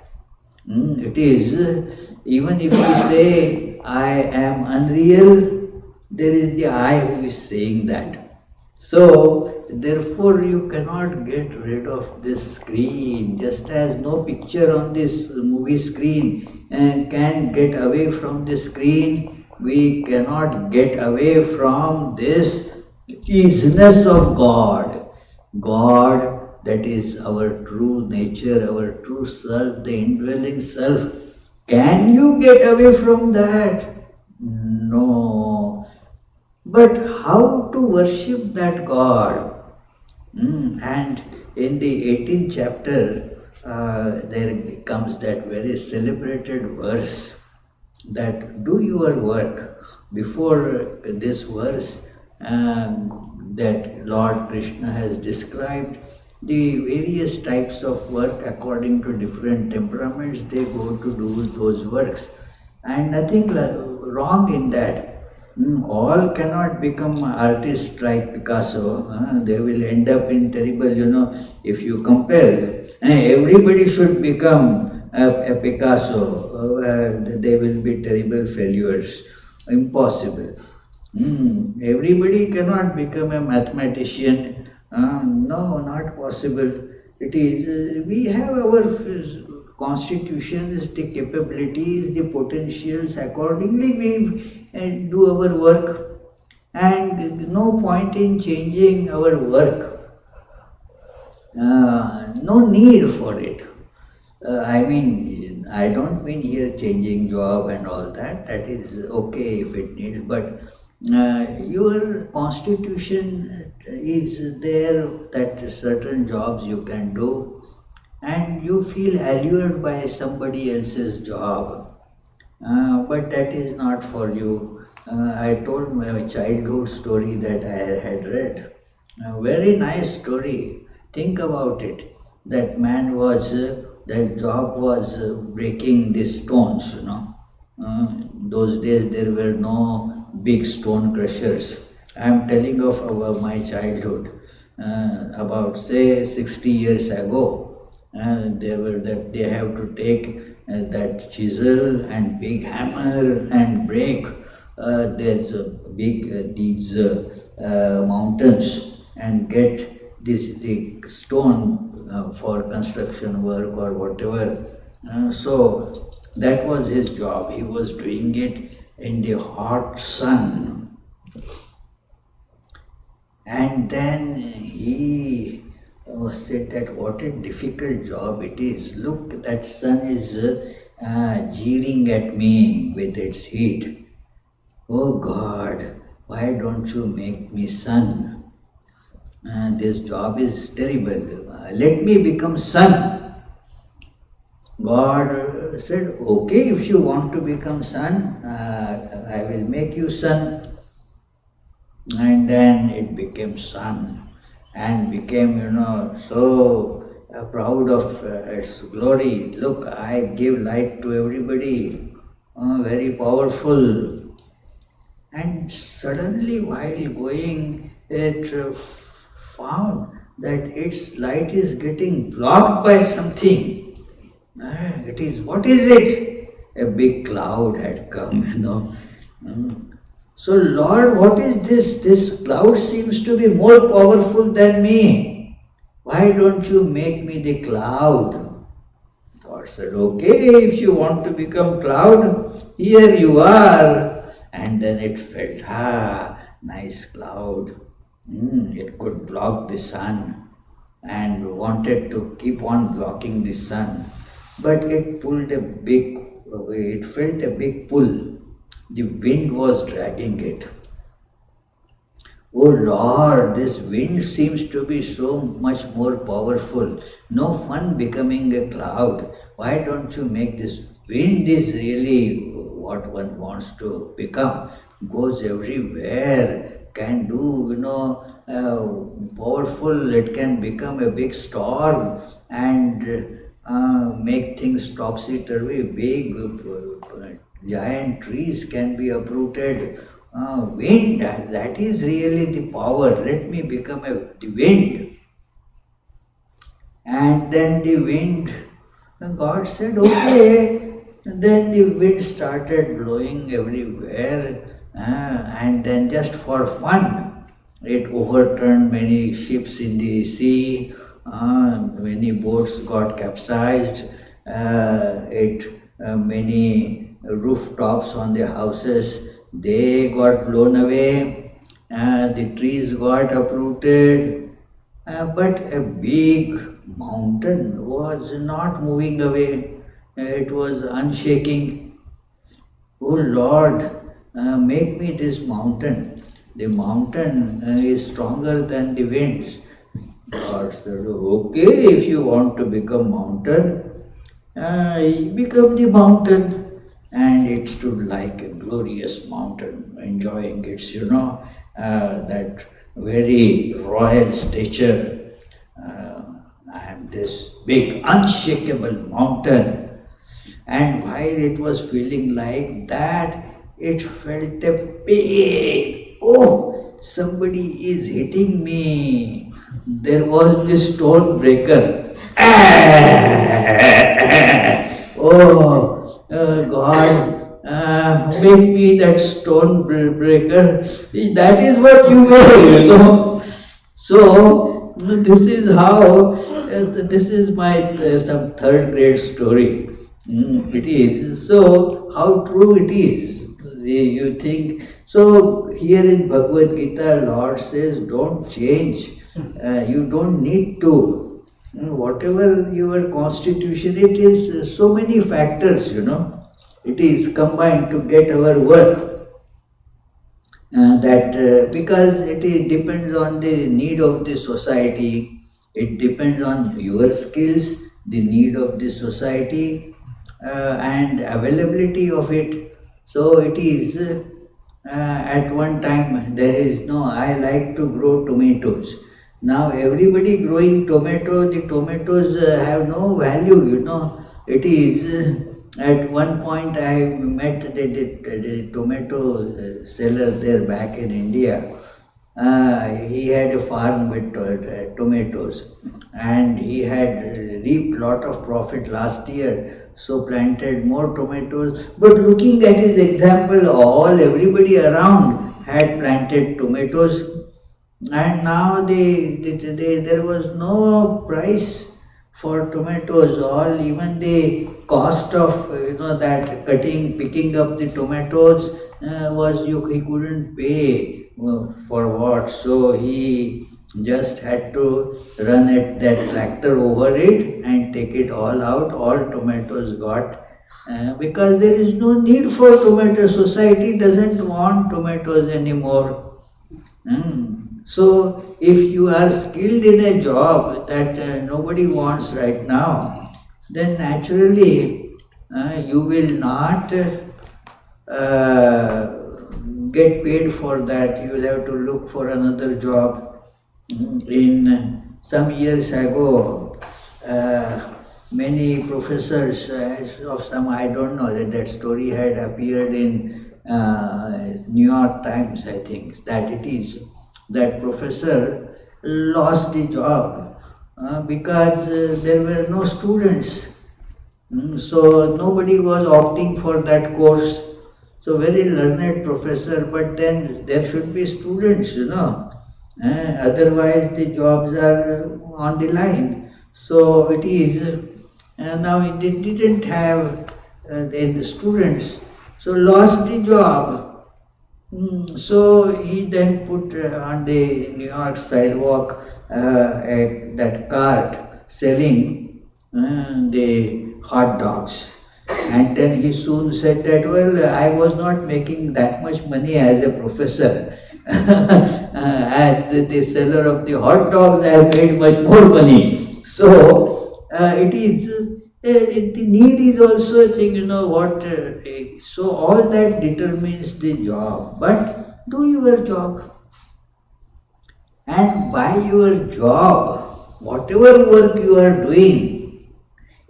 It is, even if you say, I am unreal, there is the I who is saying that. So, therefore you cannot get rid of this screen, just as no picture on this movie screen can get away from the screen. We cannot get away from this isness of God. God, that is our true nature, our true self, the indwelling self. Can you get away from that? No. But how to worship that God? And in the 18th chapter, there comes that very celebrated verse that do your work. Before this verse, that Lord Krishna has described the various types of work according to different temperaments. They go to do those works, and nothing wrong in that. All cannot become artists like Picasso. They will end up in terrible, if you compare. Everybody should become a Picasso. They will be terrible failures. Impossible. Everybody cannot become a mathematician. No, not possible. It is, we have our constitutions, the capabilities, the potentials. Accordingly, we do our work, and no point in changing our work. No need for it. I don't mean here changing job and all that. That is okay if it needs, but your constitution is there that certain jobs you can do, and you feel allured by somebody else's job. But that is not for you. I told my childhood story that I had read. A very nice story. Think about it. That job was breaking the stones. Those days there were no big stone crushers. I am telling of my childhood. About say 60 years ago, they have to take that chisel and big hammer and break there's these mountains and get the stone for construction work or whatever. So that was his job. He was doing it in the hot sun. And then he said that what a difficult job it is. Look, that sun is jeering at me with its heat. Oh God, why don't you make me sun? This job is terrible. Let me become sun. God said, okay, if you want to become sun, I will make you sun. And then it became sun and became, so proud of its glory. Look, I give light to everybody, very powerful. And suddenly, while going, it found that its light is getting blocked by something. What is it? A big cloud had come. So, Lord, what is this? This cloud seems to be more powerful than me. Why don't you make me the cloud? God said, okay, if you want to become cloud, here you are. And then it felt, nice cloud. It could block the sun and wanted to keep on blocking the sun. But it felt a big pull. The wind was dragging it. Oh Lord, this wind seems to be so much more powerful. No fun becoming a cloud. Why don't you make this wind is really what one wants to become. Goes everywhere, can do, powerful, it can become a big storm and make things topsy-turvy, big giant trees can be uprooted. Wind, that is really the power. Let me become the wind. And then the wind, God said, okay. Then the wind started blowing everywhere. And then just for fun, it overturned many ships in the sea. Many boats got capsized. Many rooftops on the houses, they got blown away, the trees got uprooted, but a big mountain was not moving away, it was unshaking. Oh Lord, make me this mountain. The mountain is stronger than the winds. God said, okay, if you want to become mountain, become the mountain. And it stood like a glorious mountain, enjoying its, that very royal stature. I am this big, unshakable mountain. And while it was feeling like that, it felt a pain. Oh, somebody is hitting me. There was this stone breaker. Oh, God, make me that stone breaker. That is what you were, So, this is how, this is my some third grade story. It is. So, how true it is. You think, so here in Bhagavad Gita, Lord says, don't change. You don't need to. Whatever your constitution, it is so many factors, It is combined to get our work. Because depends on the need of the society, it depends on your skills, the need of the society, and availability of it. So it is at one time there is no, I like to grow tomatoes. Now everybody growing tomatoes, the tomatoes have no value. It is at one point I met the tomato seller there back in India. He had a farm with tomatoes, and he had reaped lot of profit last year, so planted more tomatoes. But looking at his example, everybody around had planted tomatoes, and now there was no price for tomatoes. Even the cost of that picking up the tomatoes he couldn't pay for what. So he just had to run that tractor over it and take it all out. All tomatoes got. Because there is no need for tomatoes. Society doesn't want tomatoes anymore. So, if you are skilled in a job that nobody wants right now, then naturally you will not get paid for that. You will have to look for another job. In some years ago, many professors of some, I don't know, that story had appeared in New York Times, I think, that it is. That professor lost the job because there were no students. So nobody was opting for that course. So very learned professor, but then there should be students, Otherwise the jobs are on the line. So it is, now it didn't have the students, so lost the job. So he then put on the New York sidewalk that cart selling the hot dogs. And then he soon said that, well, I was not making that much money as a professor. As the seller of the hot dogs, I have made much more money. So it is, the need is also a thing, what. So all that determines the job. But do your job. And by your job, whatever work you are doing,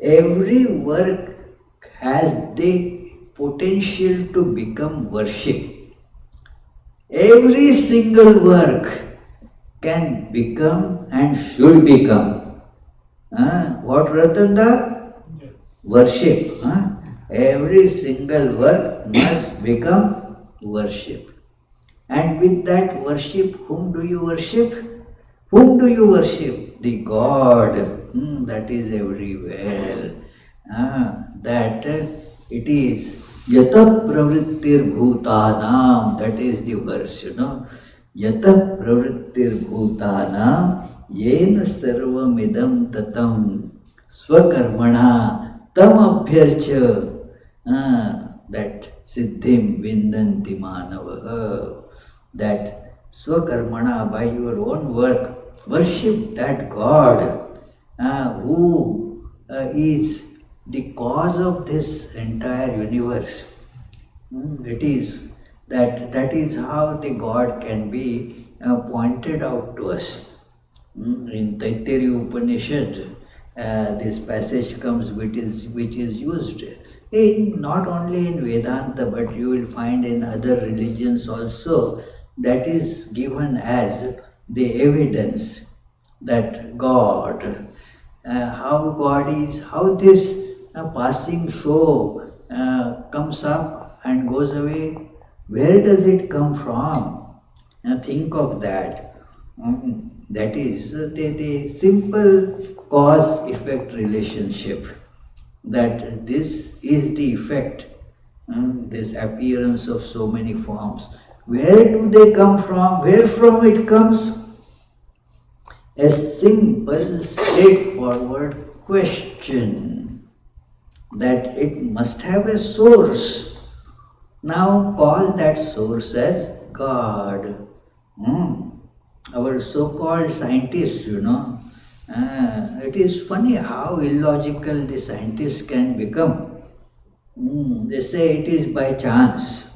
every work has the potential to become worship. Every single work can become and should become. What, Ratanda? Yes. Worship. Every single work must become worship. And with that worship, whom do you worship? Whom do you worship? The God. That is everywhere. That it is Yata pravrittir bhutanam. That is the verse, Yata pravrittir bhutanam yena sarvamidam tatam swakarmana tam abhyarcha. That siddhim vindanti manavaha. That swakarmana, by your own work, worship that God who is the cause of this entire universe. It is that is how the God can be pointed out to us. In Taittiriya Upanishad, this passage comes which is used. Not only in Vedanta, but you will find in other religions also, that is given as the evidence that God, how God is, how this passing show comes up and goes away, where does it come from? Think of that. That is the simple cause-effect relationship, that this is the effect, this appearance of so many forms. Where do they come from? Where from it comes? A simple, straightforward question, that it must have a source. Now call that source as God. Our so-called scientists, it is funny how illogical the scientists can become. They say it is by chance.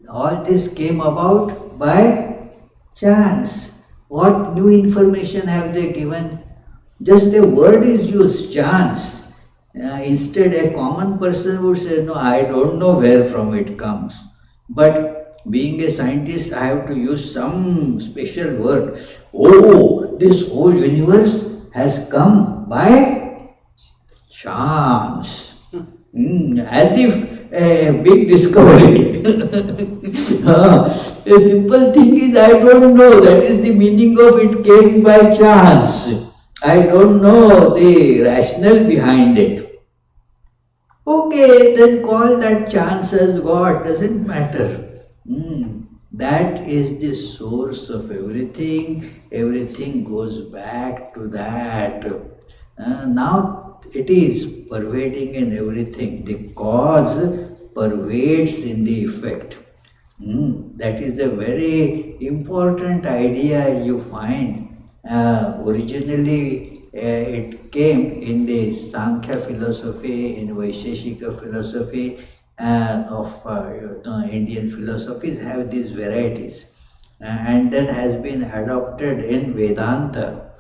All this came about by chance. What new information have they given? Just a word is used, chance. Instead, a common person would say, no, I don't know where from it comes. But being a scientist, I have to use some special word. Oh, this whole universe has come by chance. As if a big discovery. A simple thing is, I don't know, that is the meaning of it came by chance. I don't know the rationale behind it. Okay, then call that chance as God, doesn't matter. That is the source of everything. Everything goes back to that. Now it is pervading in everything. The cause pervades in the effect. That is a very important idea you find. Originally, it came in the Sankhya philosophy, in Vaisheshika philosophy of Indian philosophies have these varieties, and then has been adopted in Vedanta.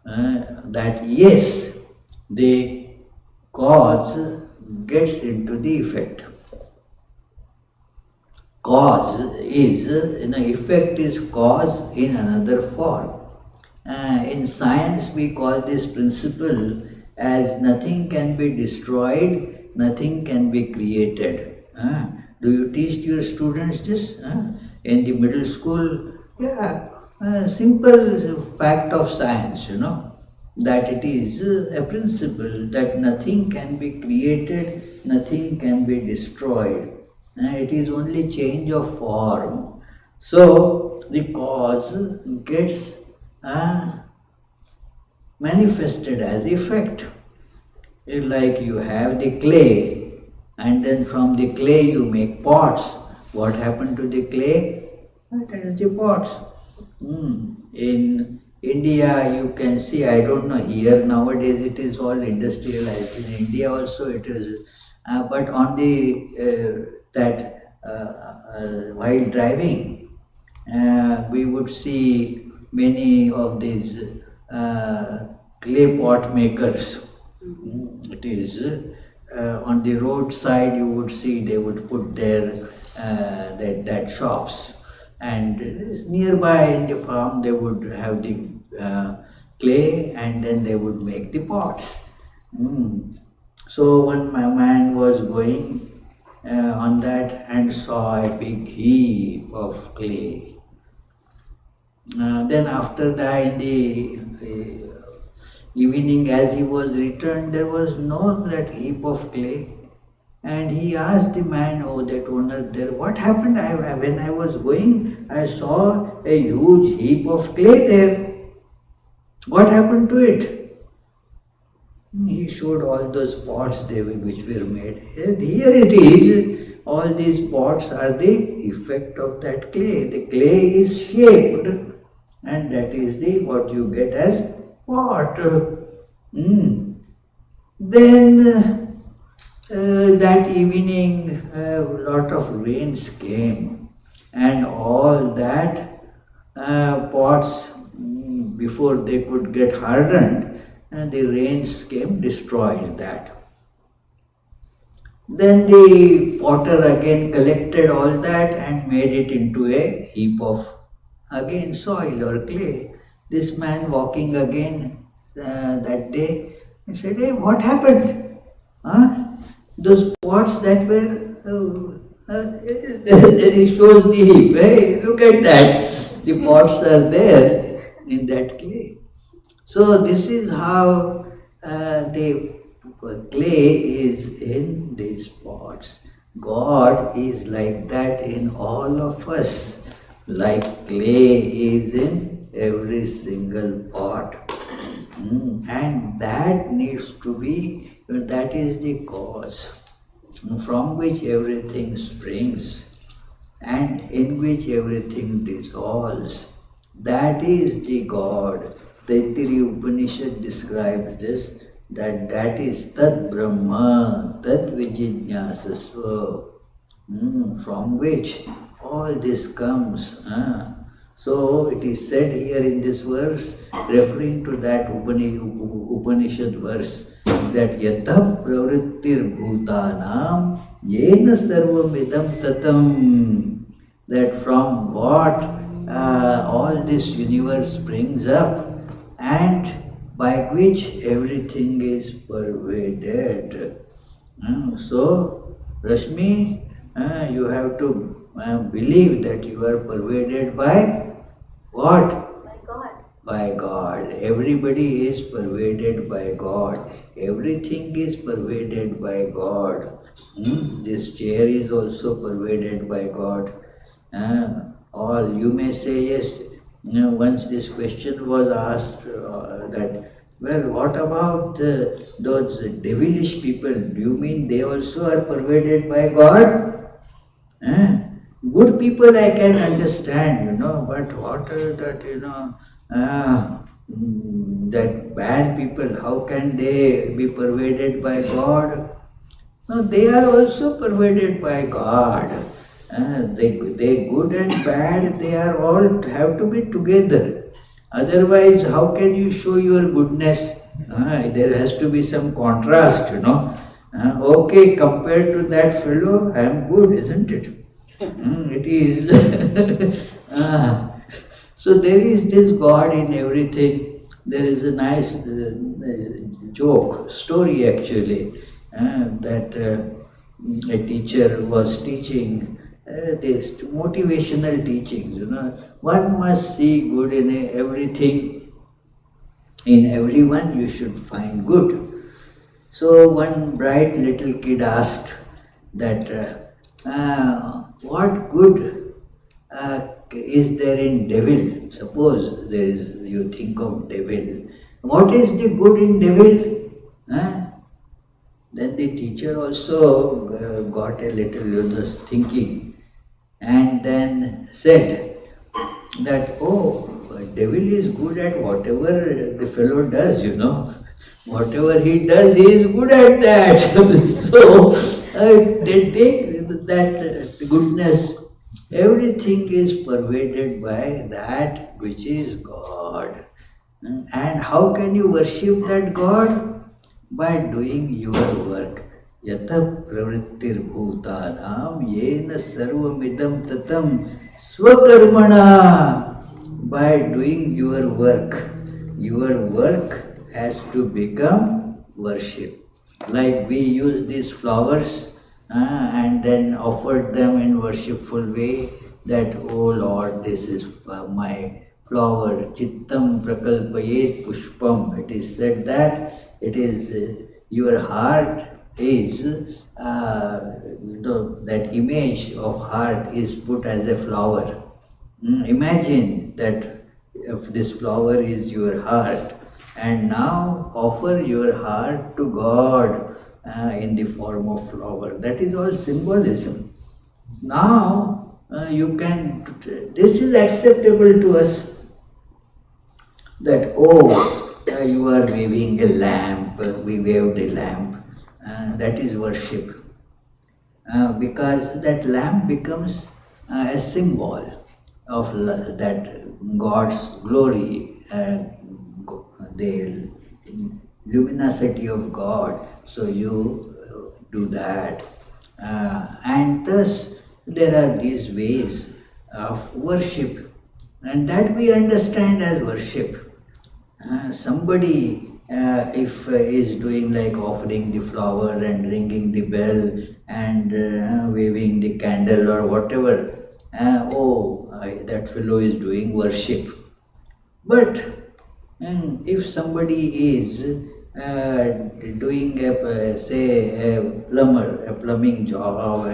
That yes, the cause gets into the effect. Cause is, effect is cause in another form. In science, we call this principle as nothing can be destroyed, nothing can be created. Do you teach your students this? In the middle school, yeah, simple fact of science, that it is a principle that nothing can be created, nothing can be destroyed. It is only change of form. So the cause gets manifested as effect. It's like you have the clay, and then from the clay you make pots. What happened to the clay? That is the pots. In India, you can see, I don't know, here nowadays it is all industrialized. In India also it is, but on the while driving, we would see many of these clay pot makers. It is on the roadside you would see they would put their that shops, and nearby in the farm they would have the clay, and then they would make the pots. So one man was going on that and saw a big heap of clay. Then after that, in the evening, as he was returned, there was no that heap of clay. And he asked the man, oh, that owner there, what happened? When I was going, I saw a huge heap of clay there. What happened to it? He showed all those pots which were made. Here it is. All these pots are the effect of that clay. The clay is shaped, and that is what you get as pot. Then that evening, a lot of rains came, and all that pots, before they could get hardened, the rains came, destroyed that. Then the potter again collected all that and made it into a heap of again soil or clay. This man walking again that day and said, "Hey, what happened? Huh? Those pots that were." Then he shows the heap. Hey, look at that. The pots are there in that clay. So this is how the clay is in these pots. God is like that in all of us, like clay is in every single pot. And that needs to be, that is the cause from which everything springs and in which everything dissolves. That is the God. Taittiriya Upanishad describes this, that is Tat Brahma, Tat Vijijnasasva, from which all this comes. So it is said here in this verse, referring to that Upanishad verse, that yatha pravrittir bhutanam yena sarvamidam tatam, that from what all this universe springs up and by which everything is pervaded. So, Rashmi, you have to believe that you are pervaded by what? By God. By God. Everybody is pervaded by God. Everything is pervaded by God. This chair is also pervaded by God. All you may say yes. Once this question was asked that, well, what about those devilish people? Do you mean they also are pervaded by God? Eh? Good people I can understand, but what are that, that bad people, how can they be pervaded by God? No, they are also pervaded by God. They good and bad, they are all have to be together. Otherwise, how can you show your goodness? There has to be some contrast. Okay, compared to that fellow, I am good, isn't it? It is. So there is this God in everything. There is a nice joke, story actually, that a teacher was teaching this motivational teachings. One must see good in everything, in everyone. You should find good. So one bright little kid asked that, what good is there in devil? Suppose there is, you think of devil. What is the good in devil? Then the teacher also got a little thinking and then said that, oh, devil is good at whatever the fellow does. Whatever he does, he is good at that. So they take that goodness. Everything is pervaded by that which is God. And how can you worship that God? By doing your work. Yatha pravrittir bhutanam yena sarvamidam tatam swakarmana. By doing your work. Your work has to become worship. Like we use these flowers and then offered them in worshipful way, that, oh Lord, this is my flower, chittam prakalpayet pushpam. It is said that it is your heart is that image of heart is put as a flower. Imagine that if this flower is your heart, and now offer your heart to God in the form of flower. That is all symbolism. Now you can, this is acceptable to us, that, oh, you are waving a lamp, we waved a lamp, that is worship. Because that lamp becomes a symbol of that God's glory, the luminosity of God. So you do that. And thus there are these ways of worship, and that we understand as worship. Somebody, if is doing like offering the flower and ringing the bell and waving the candle or whatever, that fellow is doing worship. But if somebody is doing say a plumber, a plumbing job,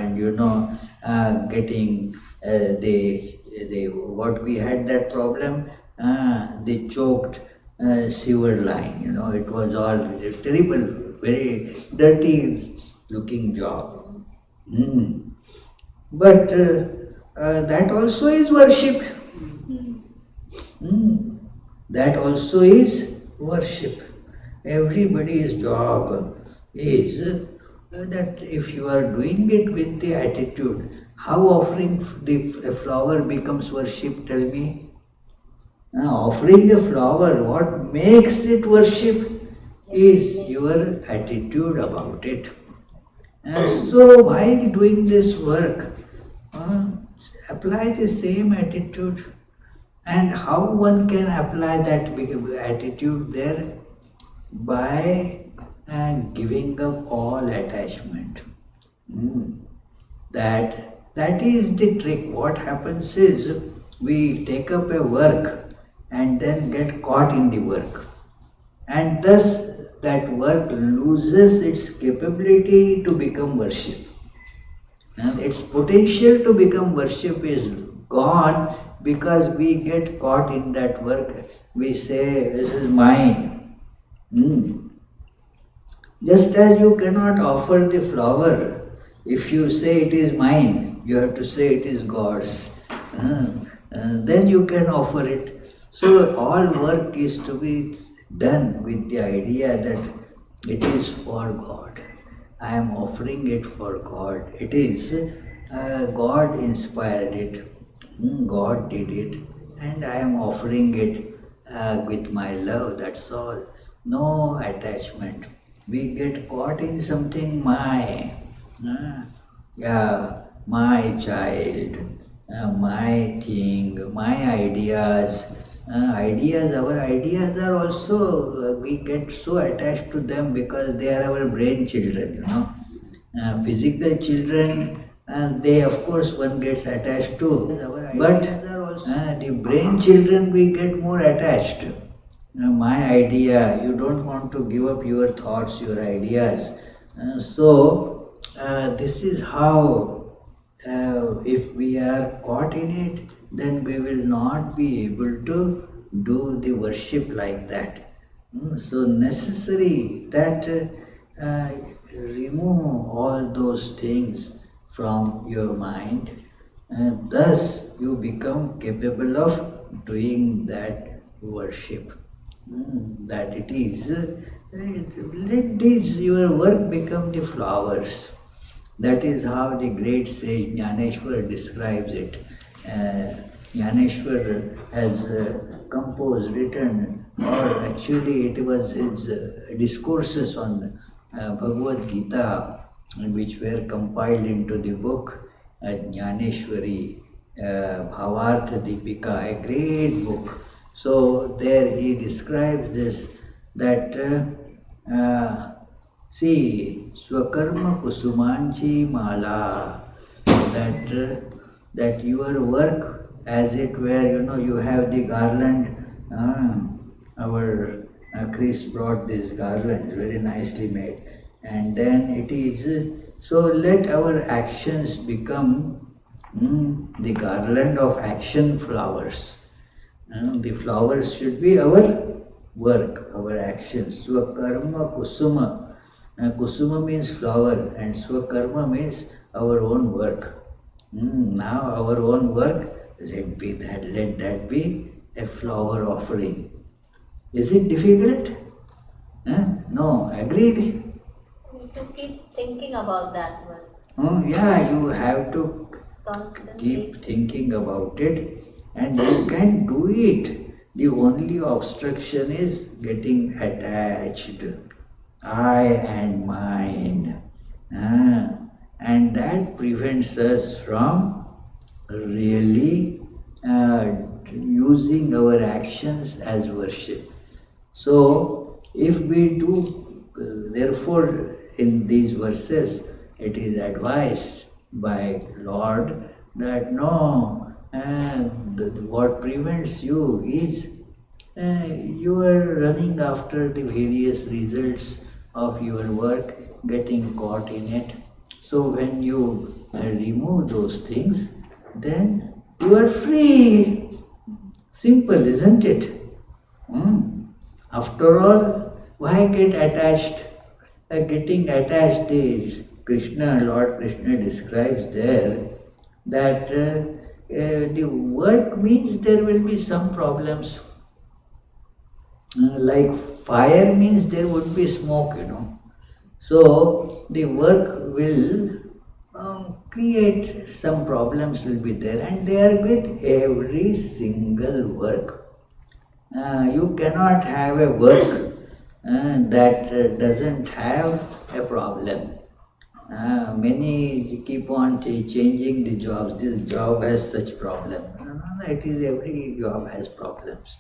and getting the what we had that problem, the choked sewer line. It was all terrible, very dirty looking job. Mm. But that also is worship. Mm. That also is worship. Everybody's job is that if you are doing it with the attitude, how offering a flower becomes worship, tell me? Offering a flower, what makes it worship is your attitude about it. So while doing this work, uh, apply the same attitude. And how one can apply that attitude there? By giving up all attachment. Mm. That is the trick. What happens is we take up a work and then get caught in the work, and thus that work loses its capability to become worship. And its potential to become worship is gone because we get caught in that work. We say, this is mine. Hmm. Just as you cannot offer the flower, if you say it is mine, you have to say it is God's. Then you can offer it. So all work is to be done with the idea that it is for God. I am offering it for God. It is God inspired it. God did it, and I am offering it with my love. That's all. No attachment. We get caught in something uh, yeah, my child, my thing, my ideas. Our ideas are also, we get so attached to them because they are our brain children. Physical children, they of course one gets attached to, but the brain children we get more attached. My idea, you don't want to give up your thoughts, your ideas. This is how, if we are caught in it, then we will not be able to do the worship like that. So necessary that remove all those things from your mind, and thus you become capable of doing that worship. That it is, let this your work become the flowers. That is how the great sage Jnaneshwar describes it. Uh, Jnaneshwar has composed, written, or actually it was his discourses on Bhagavad Gita, which were compiled into the book Jnaneshwari, Bhavartha Deepika, a great book. So there he describes this, that see, Swakarma Kusumanchi Mala, that your work, as it were, you have the garland. Our Chris brought this garland, very nicely made, and then it is. So let our actions become the garland of action flowers. The flowers should be our work, our actions. Swakarma Kusuma. Kusuma means flower, and Swakarma means our own work. Now our own work, let that be a flower offering. Is it difficult? No, agreed? We have to keep thinking about that one. Yeah, you have to Constantly. keep thinking about it, and you can do it. The only obstruction is getting attached. I and mine. and that prevents us from really using our actions as worship. So, if we do, therefore, in these verses, it is advised by Lord that no, what prevents you is you are running after the various results of your work, getting caught in it. So, when you remove those things, then you are free. Simple, isn't it? Hmm. After all, why get attached? Getting attached, Lord Krishna describes there that the work means there will be some problems. Like fire means there would be smoke. So the work will create some problems will be there, and they are with every single work. You cannot have a work that doesn't have a problem. Many keep on changing the jobs. This job has such problem. No, it is every job has problems.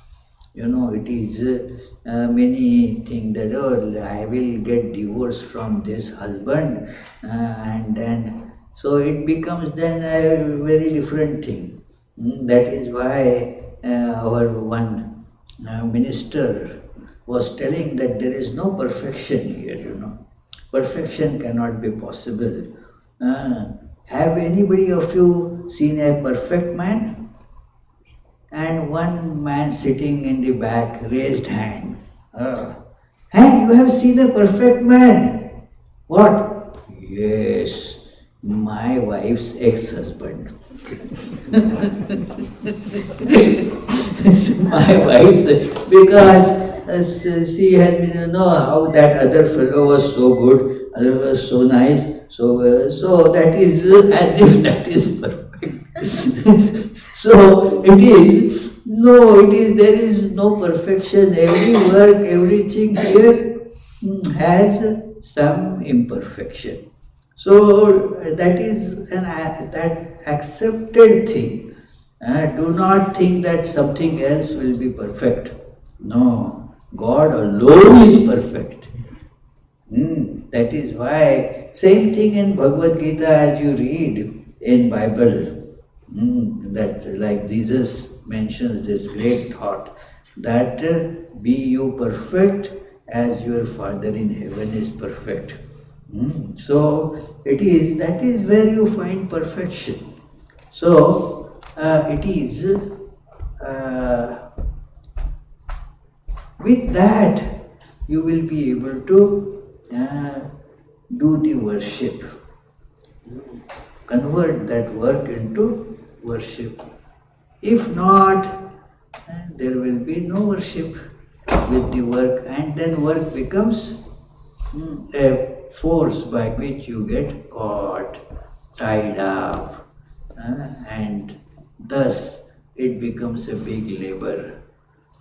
It is many things that, oh, I will get divorced from this husband, and then so it becomes then a very different thing. That is why our one minister was telling that there is no perfection here. Perfection cannot be possible. Have anybody of you seen a perfect man? And one man sitting in the back raised hand. Hey, you have seen a perfect man? What? Yes, my wife's ex-husband. My wife's, because she has been, how that other fellow was so good, other was so nice, so that is as if that is perfect. So there is no perfection. Every work, everything here has some imperfection. So that is that accepted thing. Do not think that something else will be perfect. No, God alone is perfect. That is why, same thing in Bhagavad Gita as you read in Bible. That like Jesus mentions this great thought that be you perfect as your Father in heaven is perfect. So that is where you find perfection. So it is with that you will be able to do the worship. Convert that work into worship. If not, there will be no worship with the work, and then work becomes a force by which you get caught, tied up, and thus it becomes a big labor,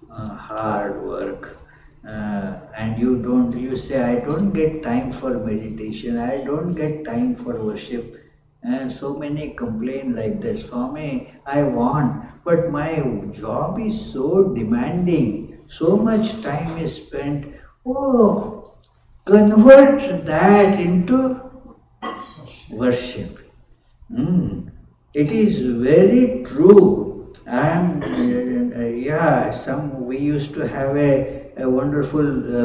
hard work. And you say, I don't get time for meditation, I don't get time for worship. And so many complain like that, Swami, I want, but my job is so demanding, so much time is spent. Oh, convert that into worship. It is very true. We used to have a wonderful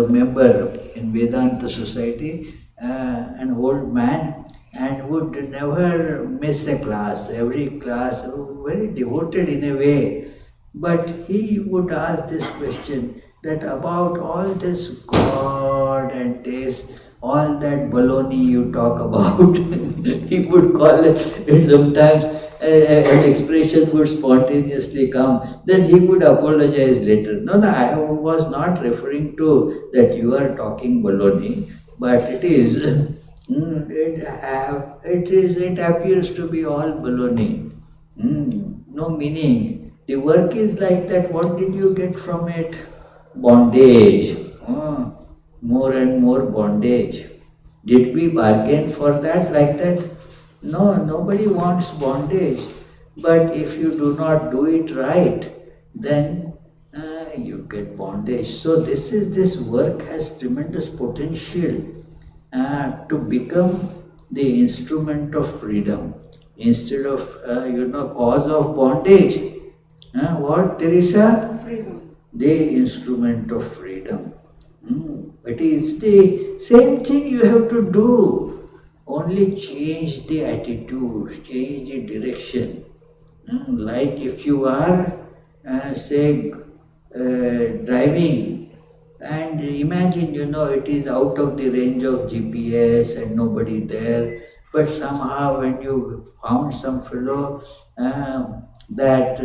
member in Vedanta society, an old man, and would never miss a class, every class, very devoted in a way. But he would ask this question, that about all this God and this, all that baloney you talk about, he would call it sometimes an expression would spontaneously come, then he would apologize later. No, I was not referring to that you are talking baloney, but it appears to be all baloney. No meaning. The work is like that. What did you get from it? Bondage. More and more bondage. Did we bargain for that like that? No, nobody wants bondage. But if you do not do it right, then you get bondage. So this work has tremendous potential to become the instrument of freedom instead of cause of bondage. What, Teresa? Freedom. The instrument of freedom. It is the same thing you have to do. Only change the attitude, change the direction. Like if you are, say, driving and imagine, it is out of the range of GPS and nobody there, but somehow when you found some fellow that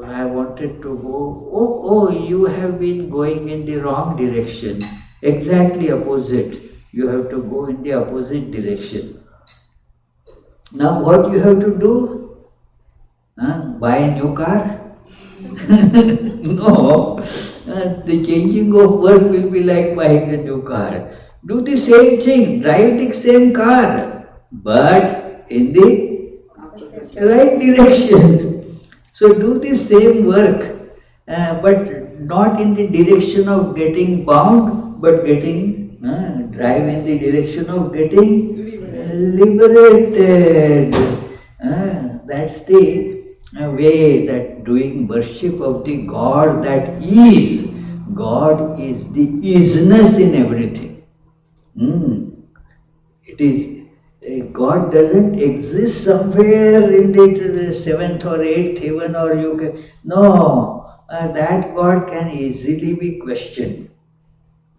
I wanted to go, oh, you have been going in the wrong direction, exactly opposite. You have to go in the opposite direction. Now what you have to do? Buy a new car? No, the changing of work will be like buying a new car. Do the same thing, drive the same car, but in the right direction. So do the same work, but not in the direction of getting bound, but drive in the direction of getting liberated. That's the way that doing worship of the God that is. God is the isness in everything. It is, God doesn't exist somewhere in the seventh or eighth heaven or you can, no, that God can easily be questioned.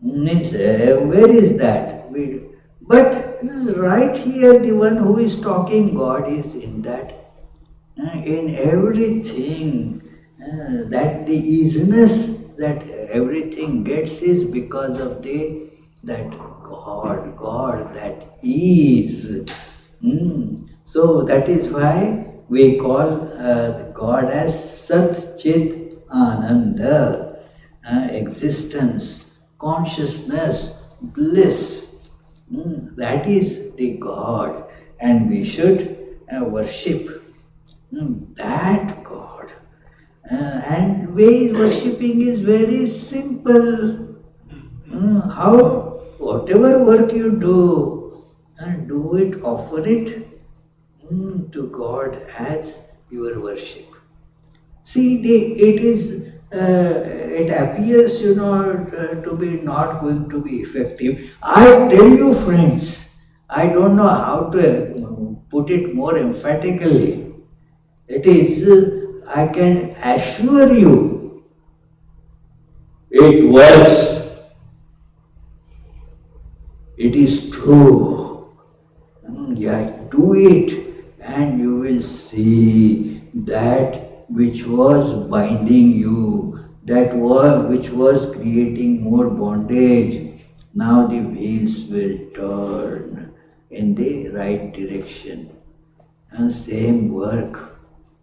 Means, where is that? But right here, the one who is talking, God is in that. In everything, that the isness that everything gets is because of that God that is. So that is why we call God as Sat Chit Ananda, existence, consciousness, bliss. That is the God, and we should worship that God. And way worshipping is very simple. How, whatever work you do, do it, offer it to God as your worship. See, it appears, to be not going to be effective. I tell you, friends, I don't know how to put it more emphatically. It is, I can assure you, it works. It is true. Yeah, do it and you will see that which was binding you, which was creating more bondage. Now the wheels will turn in the right direction. And same work.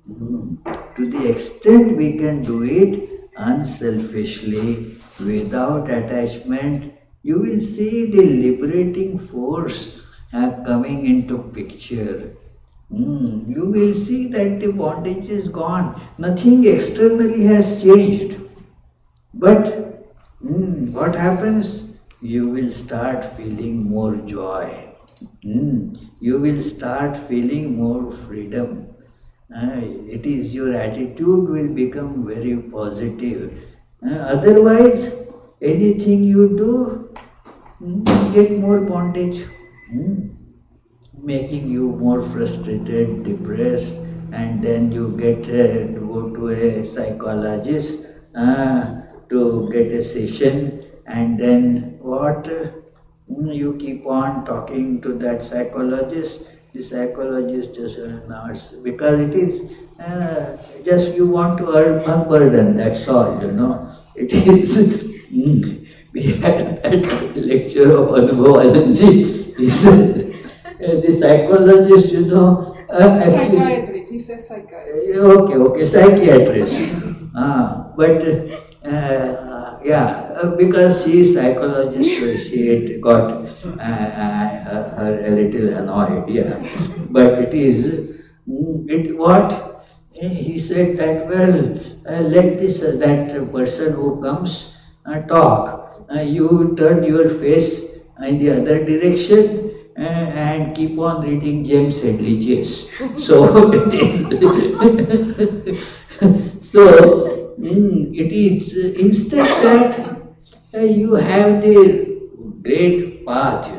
To the extent we can do it unselfishly, without attachment, you will see the liberating force coming into picture. You will see that the bondage is gone. Nothing externally has changed. But what happens? You will start feeling more joy. You will start feeling more freedom. It is your attitude will become very positive. Otherwise, anything you do, get more bondage, making you more frustrated, depressed, and then you get go to a psychologist to get a session, and then what? You keep on talking to that psychologist. The psychologist just nods because it is just you want to unburden, that's all, It is, we had that lecture of Anubhav Anandji. He said, the psychologist, actually. Psychiatrist, he says psychiatrist. Okay, psychiatrist. But because she is psychologist, so she had got her a little annoyed. Yeah, but it is it what he said that let this that person who comes talk. You turn your face in the other direction and keep on reading James Headley Chase. So it is. So it is instead that you have the great path,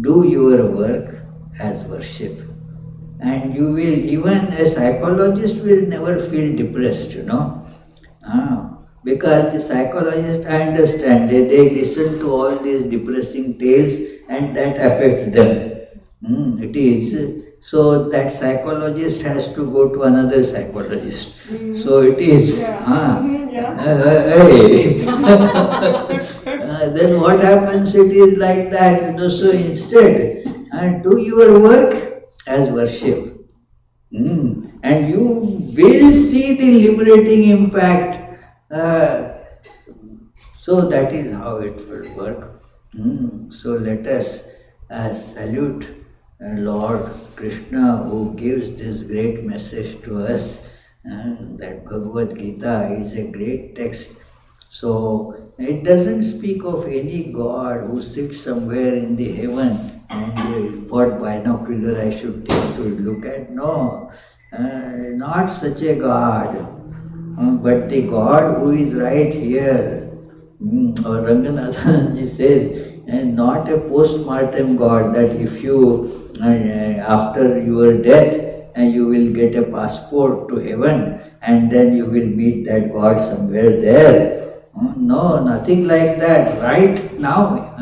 do your work as worship. And you will, even a psychologist will never feel depressed. Because the psychologists, I understand, they listen to all these depressing tales and that affects them. It is. So that psychologist has to go to another psychologist. So it is. Hey. Then what happens? It is like that. So instead, do your work as worship. And you will see the liberating impact. So that is how it will work. So let us salute Lord Krishna, who gives this great message to us. That Bhagavad Gita is a great text. So it doesn't speak of any God who sits somewhere in the heaven and what binocular I should take to look at. No, not such a God, but the God who is right here. Or Ranganathanji says, and not a post-mortem God that if you, after your death, you will get a passport to heaven and then you will meet that God somewhere there. No, nothing like that. Right now,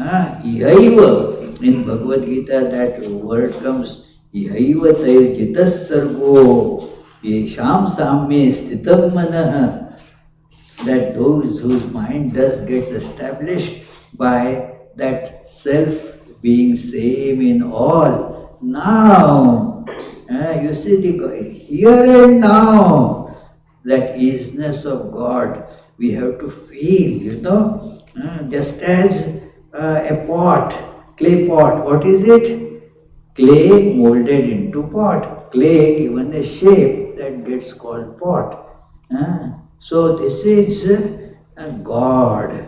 ihaiva. In Bhagavad Gita, that word comes, ihaiva jitas sargo, yesham samye stitam manah. That those whose mind thus gets established by that self being same in all. Now, you see the here and now, that isness of God we have to feel, just as a pot, clay pot, what is it? Clay molded into pot, clay given a shape that gets called pot. So this is a God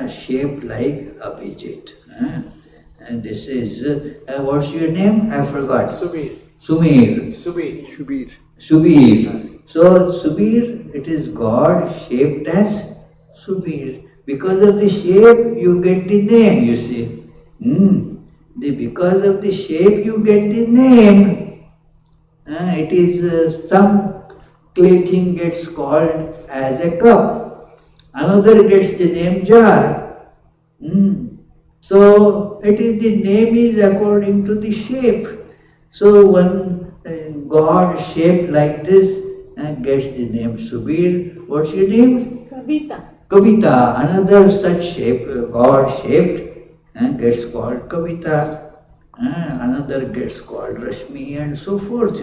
shaped like Abhijit. And this is, what's your name? I forgot. Subir. Sumir. Subir. Subir. So Subir, it is God shaped as Subir. Because of the shape, you get the name, you see. Because of the shape, you get the name. It is some clay thing gets called as a cup. Another gets the name jar. So it is the name is according to the shape. So one God shaped like this gets the name Subir. What's your name? Kavita. Kavita. Another such shape, God shaped, gets called Kavita. Another gets called Rashmi and so forth.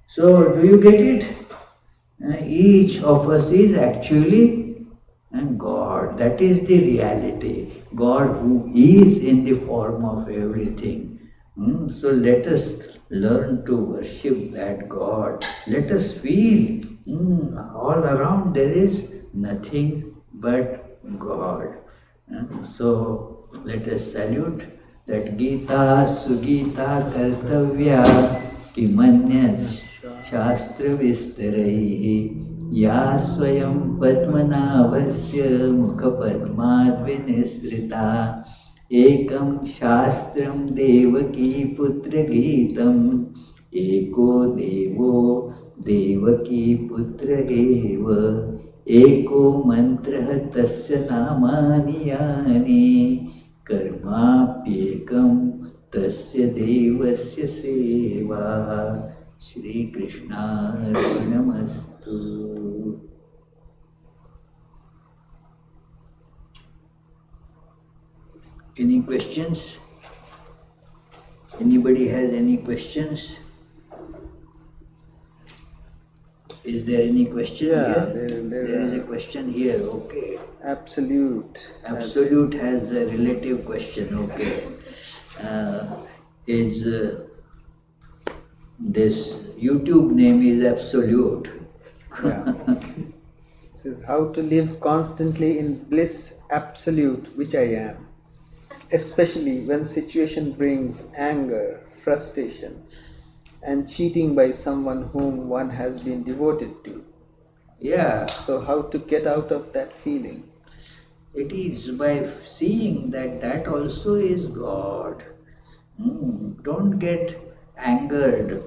So do you get it? Each of us is actually God. That is the reality. God who is in the form of everything. So let us learn to worship that God. Let us feel all around there is nothing but God. So let us salute that Gita Sugita Kartavya Kimanyat Shastra Vistaraihi Ya Swayam Padmanabhasya Mukha Padmad Vinisrita Ekam Shastram Devaki Putra Gitam Eko Devo Devaki Putra Eva Eko Mantra Tasya Namani Yani Karmapyekam Tasya Devasya Seva Shri Krishna Arpanamastu. Any questions? Anybody has any questions? Is there any question Yeah, here? there There is a are. question here, okay. Absolute. Absolute has a relative question, okay. Is this YouTube name is absolute? Yeah. This is how to live constantly in bliss absolute, which I am. Especially when situation brings anger, frustration, and cheating by someone whom one has been devoted to. Yeah, So, how to get out of that feeling? it is by seeing that that also is God. Don't get angered.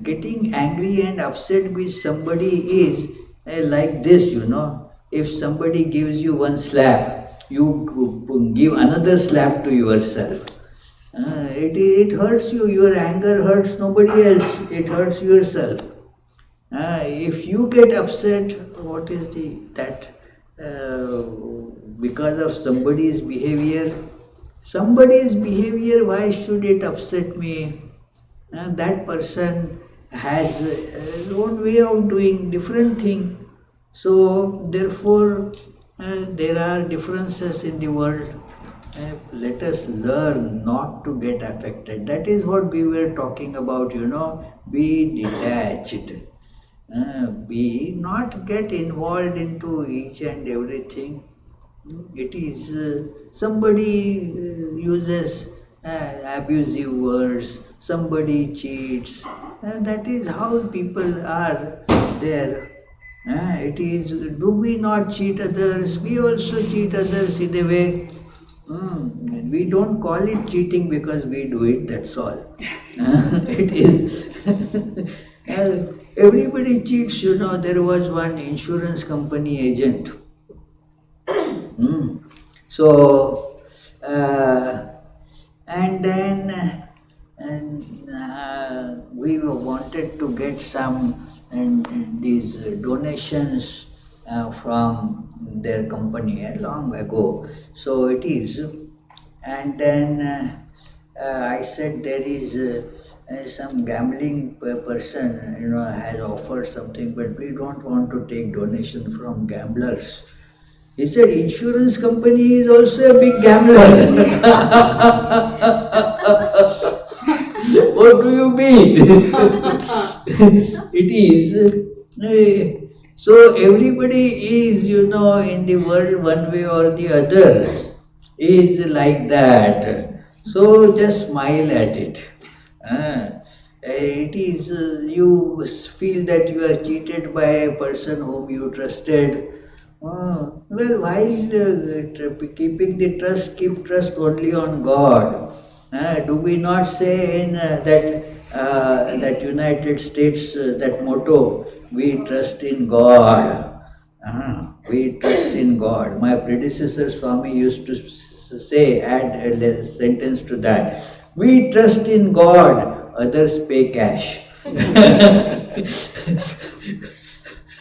Getting angry and upset with somebody is like this, you know. If somebody gives you one slap, you give another slap to yourself. It hurts you, your anger hurts nobody else, it hurts yourself. If you get upset, what is the that uh, because of somebody's behavior, why should it upset me? That person has his own way of doing different thing. So therefore, there are differences in the world. Let us learn not to get affected. That is what we were talking about, you know. Be detached. Be not get involved into each and everything. It is somebody uses abusive words, somebody cheats. That is how people are there. It is, do we not cheat others? We also cheat others in a way. We don't call it cheating because we do it, that's all. It is. Everybody cheats, you know. There was one insurance company agent. So, and then we wanted to get some these donations from their company long ago. So it is, and then I said there is some gambling person, you know, has offered something, but we don't want to take donation from gamblers. He said, insurance company is also a big gambler. What do you mean? It is. So everybody is, you know, in the world one way or the other is like that. So just smile at it. It is, you feel that you are cheated by a person whom you trusted. Well, while keeping the trust, keep trust only on God. Do we not say in that United States that motto, we trust in God. We trust in God. My predecessor Swami used to say, add a sentence to that. We trust in God, others pay cash.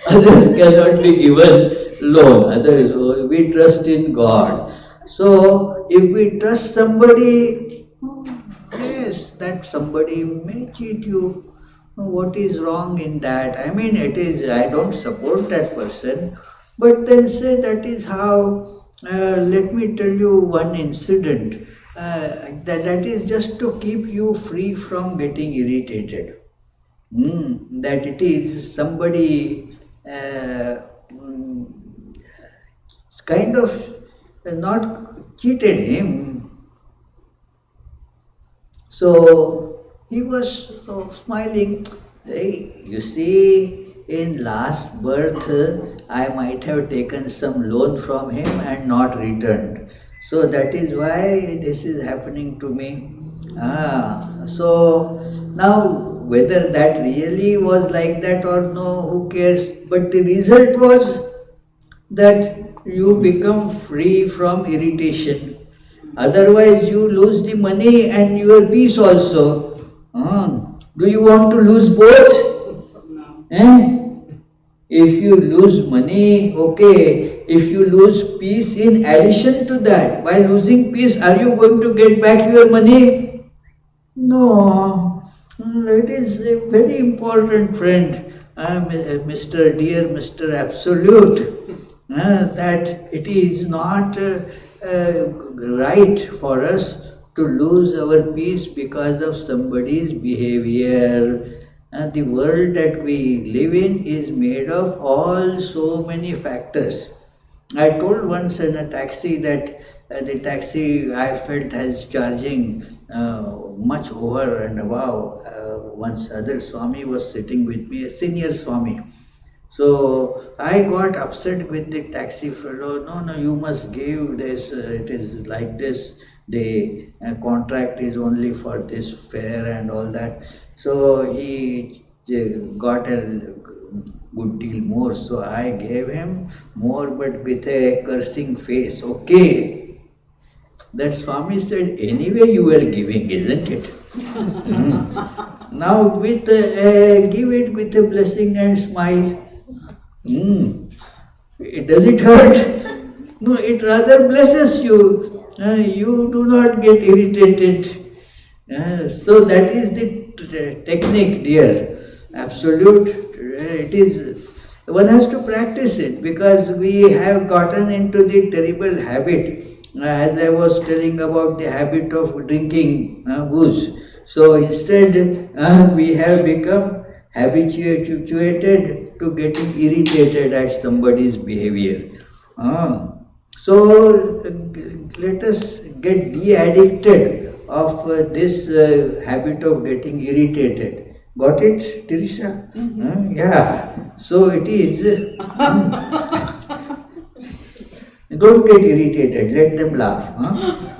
Others cannot be given loan. Others, we trust in God. So, if we trust somebody, yes, that somebody may cheat you. What is wrong in that? I mean, it is, I don't support that person, but then say that is how, let me tell you one incident. That is just to keep you free from getting irritated. That it is somebody mm, kind of not cheated him. So he was smiling. Hey, you see, in last birth, I might have taken some loan from him and not returned. So that is why this is happening to me. So now whether that really was like that or no, who cares? But the result was that you become free from irritation. Otherwise, you lose the money and your peace also. Do you want to lose both? Eh? If you lose money, okay. If you lose peace in addition to that, by losing peace, are you going to get back your money? No. It is a very important, friend. Mr. Absolute, that it is not right for us to lose our peace because of somebody's behavior. The world that we live in is made of all so many factors. I told once in a taxi that the taxi I felt is charging much over and above. Once other Swami was sitting with me, a senior Swami. So I got upset with the taxi fellow. No, no, you must give this. It is like this. The contract is only for this fare and all that. So he got a good deal more. So I gave him more, but with a cursing face. Okay. That Swami said, anyway you were giving, isn't it? Now with give it with a blessing and smile. Does it hurt? No, it rather blesses you. You do not get irritated. So that is the technique, dear. Absolute. It is. One has to practice it because we have gotten into the terrible habit. As I was telling about the habit of drinking booze. So instead, we have become habituated to getting irritated at somebody's behavior. So let us get de-addicted of this habit of getting irritated. Got it, Teresa? Yeah. So it is. Don't get irritated. Let them laugh.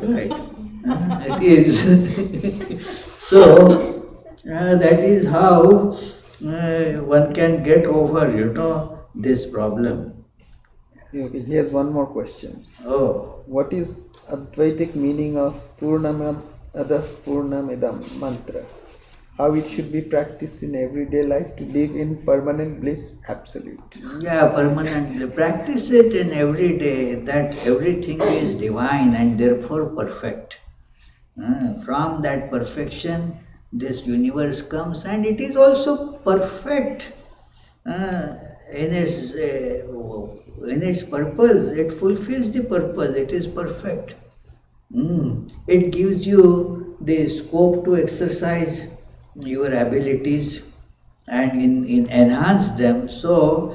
Right. It is. So that is how one can get over, this problem. Okay, here's one more question. Oh. What is Advaitic meaning of Purnamad Purnamidam mantra? How it should be practiced in everyday life to live in permanent bliss, absolute. Yeah, permanently. Practice it in every day that everything is divine and therefore perfect. From that perfection, this universe comes and it is also perfect in its purpose. It fulfills the purpose. It is perfect. It gives you the scope to exercise your abilities and enhance them. So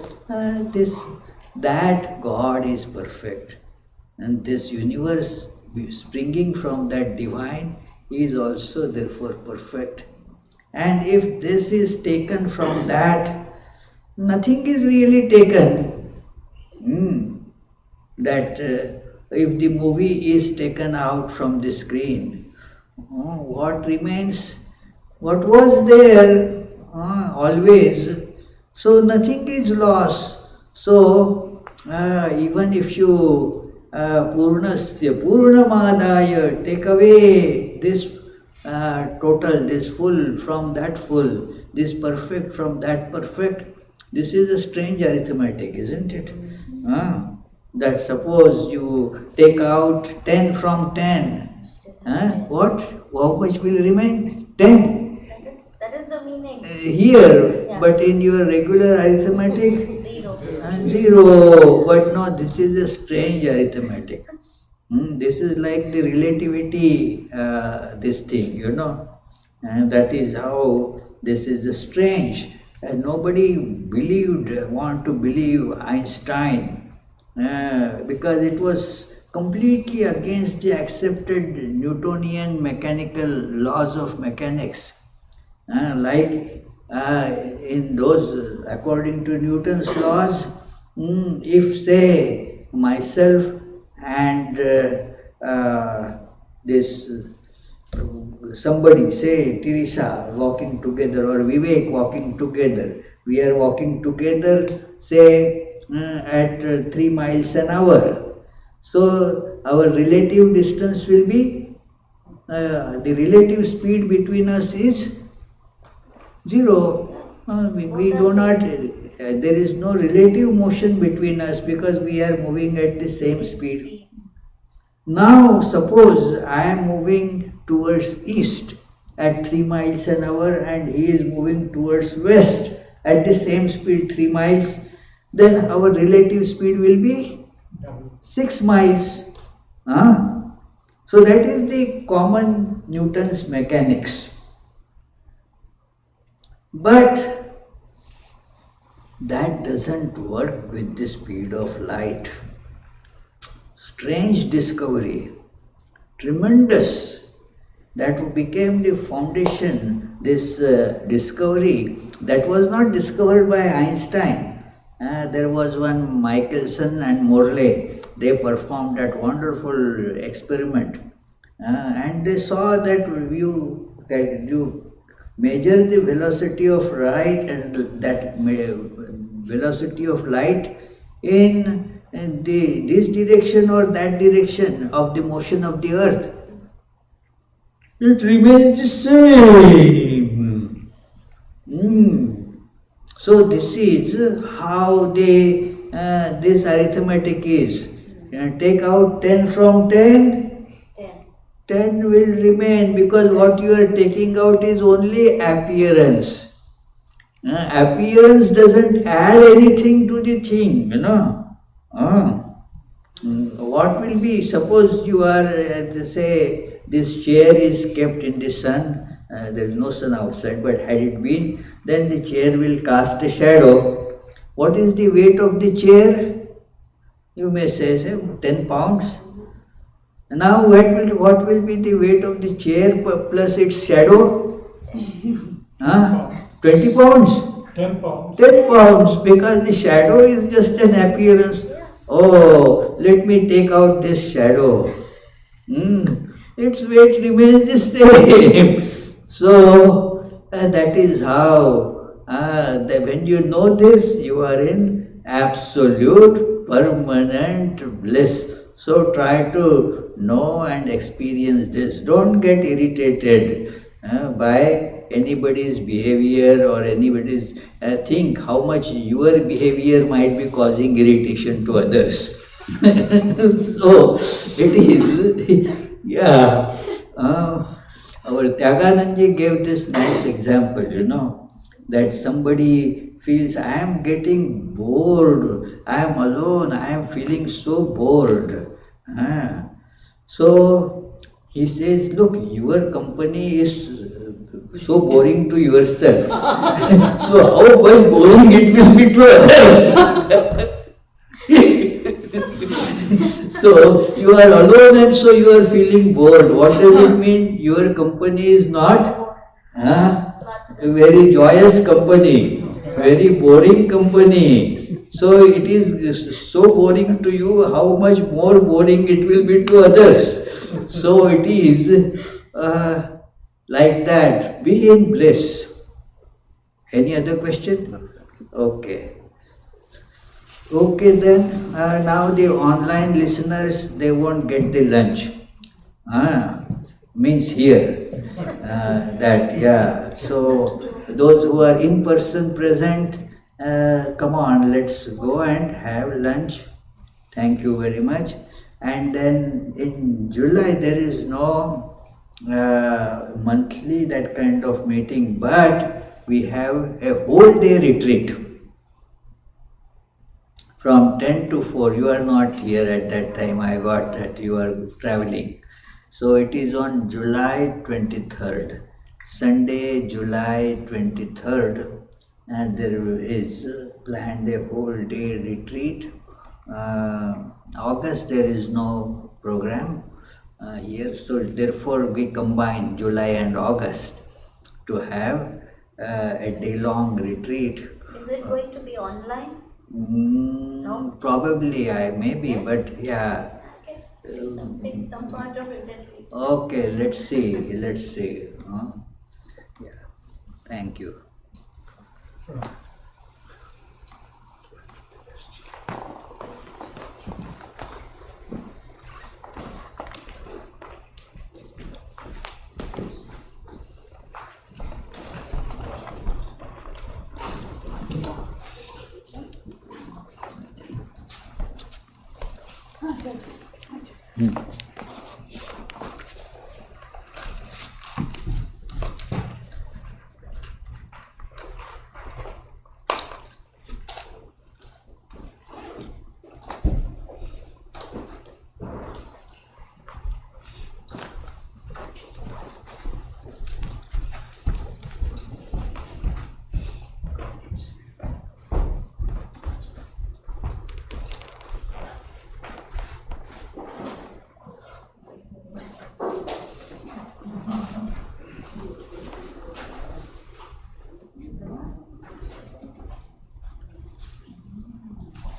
that God is perfect, and this universe springing from that divine is also therefore perfect. And if this is taken from that, nothing is really taken. That if the movie is taken out from the screen, what remains? What was there always? So nothing is lost. So even if you Purnamadaya, take away this total, this full from that full, this perfect from that perfect, this is a strange arithmetic, isn't it? That suppose you take out 10 from 10, what? How much will remain? 10. That is the meaning. Here, Yeah. But in your regular arithmetic, Zero. zero. But no, this is a strange arithmetic. This is like the relativity, this thing, and that is how this is strange. And nobody want to believe Einstein, because it was completely against the accepted Newtonian mechanical laws of mechanics. In those, according to Newton's laws, if say myself and this somebody, say Teresa walking together or Vivek walking together, we are walking together, say at 3 miles an hour. So our relative distance will be, the relative speed between us is 0. We do not, there is no relative motion between us because we are moving at the same speed. Now suppose I am moving towards east at 3 miles an hour and he is moving towards west at the same speed 3 miles, then our relative speed will be 6 miles. So that is the common Newton's mechanics. But that doesn't work with the speed of light. Strange discovery, tremendous. That became the foundation, this discovery that was not discovered by Einstein. There was one Michelson and Morley. They performed that wonderful experiment, and they saw that you measure the velocity of light and that velocity of light in this direction or that direction of the motion of the earth, it remains the same. So this is how this arithmetic is. Take out 10 from 10, 10 will remain, because what you are taking out is only appearance. Appearance doesn't add anything to the thing, What will be, suppose you are, say, this chair is kept in the sun, there is no sun outside, but had it been, then the chair will cast a shadow. What is the weight of the chair? You may say 10 pounds. Now what will be the weight of the chair plus its shadow? 20 pounds? 10 pounds. 10 pounds, because the shadow is just an appearance. Oh, let me take out this shadow. Its weight remains the same. So, that is how, when you know this, you are in absolute permanent bliss. So, try to know and experience this. Don't get irritated by anybody's behavior or anybody's think how much your behavior might be causing irritation to others. So it is, yeah. Our Tyagananji gave this nice example, that somebody feels, I am getting bored, I am alone, I am feeling so bored. So he says, look, your company is so boring to yourself. So how much boring it will be to others? So you are alone and so you are feeling bored. What does it mean? Your company is not a very joyous company, very boring company. So it is so boring to you, how much more boring it will be to others. So it is like that. Be in bliss. Any other question? Okay. Okay then, now the online listeners, they won't get the lunch. Means here. So those who are in person present, come on, let's go and have lunch. Thank you very much. And then in July there is no monthly that kind of meeting, but we have a whole day retreat. From 10 to 4, you are not here at that time, I got that you are traveling. So it is on July 23rd, Sunday, July 23rd, and there is planned a whole day retreat. August there is no program here, so therefore we combine July and August to have a day-long retreat. Is it going to be online? No? Probably, maybe, yes. But yeah. Okay, some part of it at least. Okay, let's see. Yeah. Thank you.